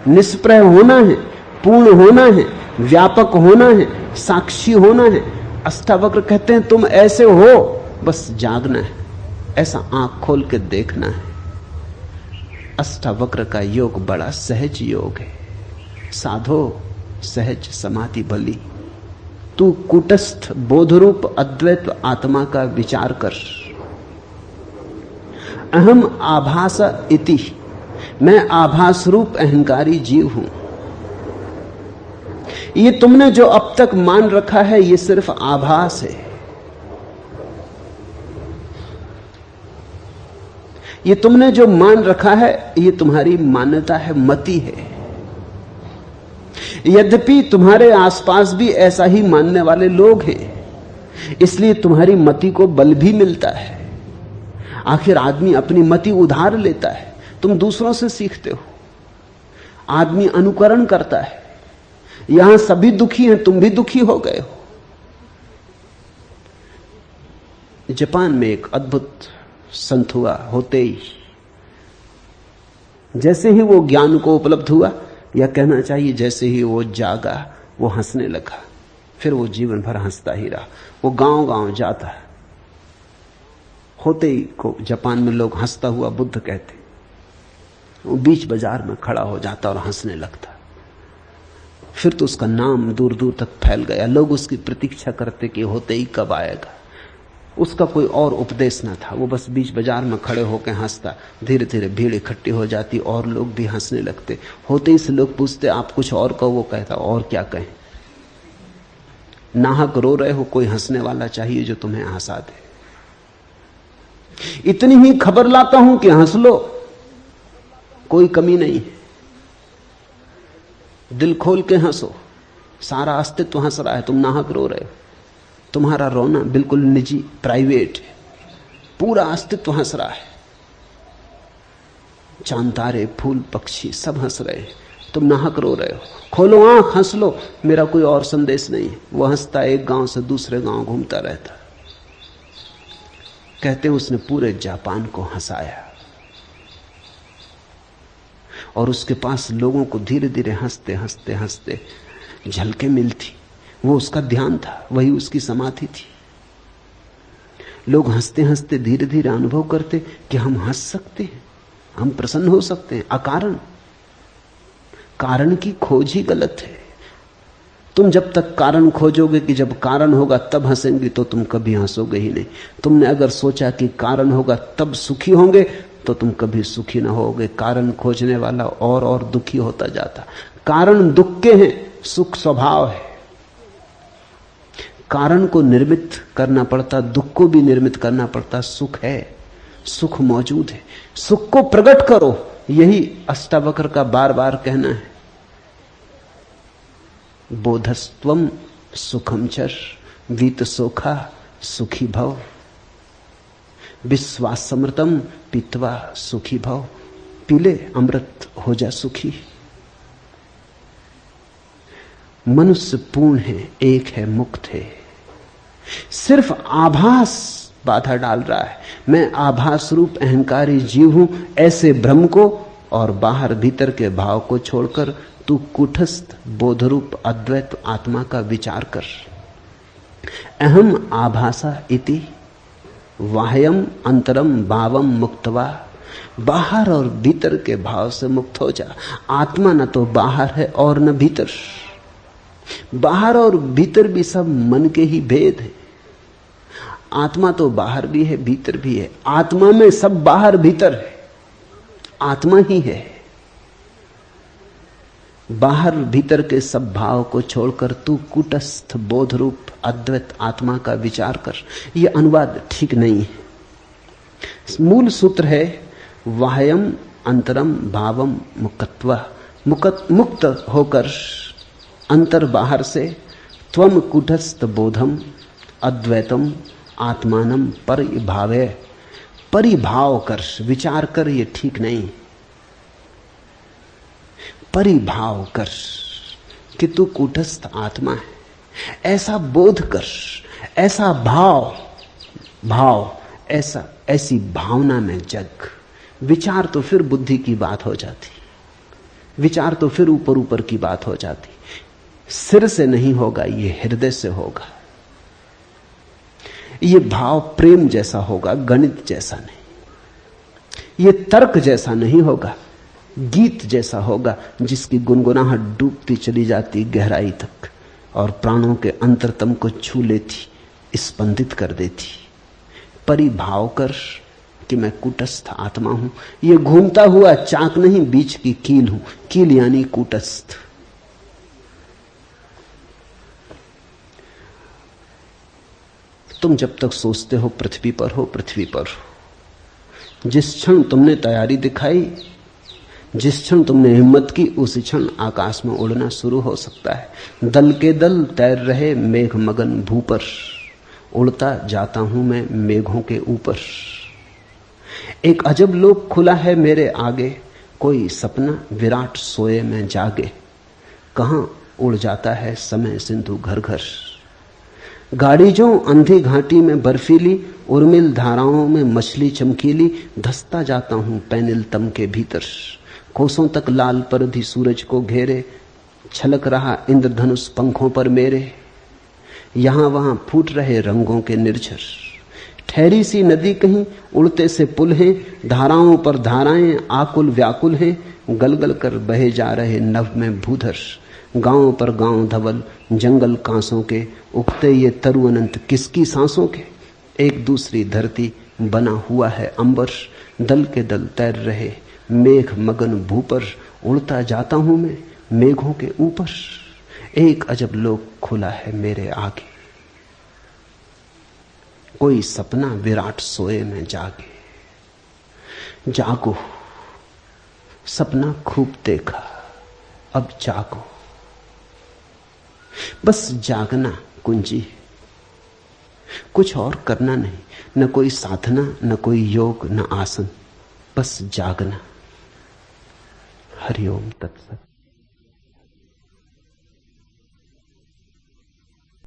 निष्प्रह होना है, पूर्ण होना है, व्यापक होना है, साक्षी होना है। अष्टावक्र कहते हैं तुम ऐसे हो, बस जागना है, ऐसा आंख खोल के देखना है। अष्टावक्र का योग बड़ा सहज योग है। साधो सहज समाधि भली, तू कूटस्थ बोधरूप अद्वैत आत्मा का विचार कर। अहम आभास इति, मैं आभास रूप अहंकारी जीव हूं। ये तुमने जो अब तक मान रखा है ये सिर्फ आभास है। ये तुमने जो मान रखा है ये तुम्हारी मान्यता है, मति है। यद्यपि तुम्हारे आसपास भी ऐसा ही मानने वाले लोग हैं, इसलिए तुम्हारी मति को बल भी मिलता है। आखिर आदमी अपनी मति उधार लेता है, तुम दूसरों से सीखते हो। आदमी अनुकरण करता है। यहां सभी दुखी हैं, तुम भी दुखी हो गए हो। जापान में एक अद्भुत संत हुआ, होते ही जैसे ही वो ज्ञान को उपलब्ध हुआ, या कहना चाहिए जैसे ही वो जागा, वो हंसने लगा। फिर वो जीवन भर हंसता ही रहा। वो गांव गांव जाता है। होते ही को जापान में लोग हंसता हुआ बुद्ध कहते। वो बीच बाजार में खड़ा हो जाता और हंसने लगता। फिर तो उसका नाम दूर दूर तक फैल गया। लोग उसकी प्रतीक्षा करते कि होते ही कब आएगा। उसका कोई और उपदेश ना था, वो बस बीच बाजार में खड़े होकर हंसता। धीरे धीरे भीड़ इकट्ठी हो जाती और लोग भी हंसने लगते। होते ही से लोग पूछते आप कुछ और कहो। वो कहता और क्या कहें, नाहक रो रहे हो, कोई हंसने वाला चाहिए जो तुम्हें हंसा दे। इतनी ही खबर लाता हूं कि हंस लो, कोई कमी नहीं है। दिल खोल के हंसो, सारा अस्तित्व हंस रहा है, तुम नाहक रो रहे हो। तुम्हारा रोना बिल्कुल निजी, प्राइवेट है। पूरा अस्तित्व हंस रहा है। चांद तारे, फूल, पक्षी सब हंस रहे हैं, तुम नाहक रो रहे हो। खोलो आंख, हंस लो, मेरा कोई और संदेश नहीं है। वो हंसता एक गांव से दूसरे गांव घूमता रहता। कहते हैं उसने पूरे जापान को हंसाया। और उसके पास लोगों को धीरे धीरे हंसते हंसते हंसते झलके मिलती। वो उसका ध्यान था, वही उसकी समाधि थी। लोग हंसते हंसते धीरे धीरे अनुभव करते कि हम हंस सकते हैं, हम प्रसन्न हो सकते हैं अकारण। कारण की खोज ही गलत है। तुम जब तक कारण खोजोगे कि जब कारण होगा तब हंसेंगे, तो तुम कभी हंसोगे ही नहीं। तुमने अगर सोचा कि कारण होगा तब सुखी होंगे, तो तुम कभी सुखी ना होगे। कारण खोजने वाला और दुखी होता जाता। कारण दुख के हैं, सुख स्वभाव है। कारण को निर्मित करना पड़ता, दुख को भी निर्मित करना पड़ता। सुख है, सुख मौजूद है, सुख को प्रकट करो। यही अष्टावक्र का बार बार कहना है। बोधस्त्वम सुखम चर वीत सोखा सुखी भव, विश्वासमृतम पीत्वा सुखी भव। पीले अमृत हो जा सुखी। मनुष्य पूर्ण है, एक है, मुक्त है। सिर्फ आभास बाधा डाल रहा है। मैं आभास रूप अहंकारी जीव हूं, ऐसे भ्रम को और बाहर भीतर के भाव को छोड़कर तू कूटस्थ बोधरूप अद्वैत आत्मा का विचार कर। अहम आभासा इति वाह्यम अंतरम भावम मुक्तवा। बाहर और भीतर के भाव से मुक्त हो जा। आत्मा न तो बाहर है और न भीतर। बाहर और भीतर भी सब मन के ही भेद है। आत्मा तो बाहर भी है, भीतर भी है। आत्मा में सब बाहर भीतर है, आत्मा ही है। बाहर भीतर के सब भाव को छोड़कर तू कूटस्थ बोध रूप अद्वैत आत्मा का विचार कर। यह अनुवाद ठीक नहीं है। मूल सूत्र है वाह्यम अंतरम भावम मुक्तवा। मुक्त होकर अंतर बाहर से त्वम कूटस्थ बोधम अद्वैतम आत्मानम परिभावे। परिभाव कर, विचार कर, ये ठीक नहीं। परिभाव कर कि तू कूटस्थ आत्मा है, ऐसा बोध कर, ऐसा भाव ऐसी भावना में जग। विचार तो फिर बुद्धि की बात हो जाती, विचार तो फिर ऊपर ऊपर की बात हो जाती। सिर से नहीं होगा, ये हृदय से होगा। ये भाव प्रेम जैसा होगा, गणित जैसा नहीं। ये तर्क जैसा नहीं होगा, गीत जैसा होगा, जिसकी गुनगुनाहट डूबती चली जाती गहराई तक और प्राणों के अंतरतम को छू लेती, स्पंदित कर देती। परिभाव कर कि मैं कूटस्थ आत्मा हूं। ये घूमता हुआ चाक नहीं, बीच की कील हूं। कील यानी कूटस्थ। तुम जब तक सोचते हो पृथ्वी पर हो, पृथ्वी पर हो। जिस क्षण तुमने तैयारी दिखाई, जिस क्षण तुमने हिम्मत की, उसी क्षण आकाश में उड़ना शुरू हो सकता है। दल के दल तैर रहे मेघ मगन भू पर, उड़ता जाता हूं मैं मेघों के ऊपर। एक अजब लोक खुला है मेरे आगे, कोई सपना विराट सोए में जागे। कहां उड़ जाता है समय सिंधु घर घर। गाड़ी जो अंधी घाटी में बर्फीली, उर्मिल धाराओं में मछली चमकीली। धसता जाता हूं पैनिल तम के भीतर, कोसों तक लाल परधी सूरज को घेरे। छलक रहा इंद्रधनुष पंखों पर मेरे, यहां वहां फूट रहे रंगों के निर्झर। ठहरी सी नदी कहीं, उड़ते से पुल हैं, धाराओं पर धाराएं आकुल व्याकुल हैं। गलगल कर बहे जा रहे नभ में भूधर, गांव पर गांव धवल जंगल कांसों के। उगते ये तरु अनंत किसकी सांसों के। एक दूसरी धरती बना हुआ है अंबर, दल के दल तैर रहे मेघ मगन भू पर। उड़ता जाता हूं मैं मेघों के ऊपर। एक अजब लोक खुला है मेरे आगे, कोई सपना विराट सोए में जागे। जागो, सपना खूब देखा, अब जागो। बस जागना कुंजी, कुछ और करना नहीं। न कोई साधना, न कोई योग, न आसन, बस जागना। हरिओम तत्सत।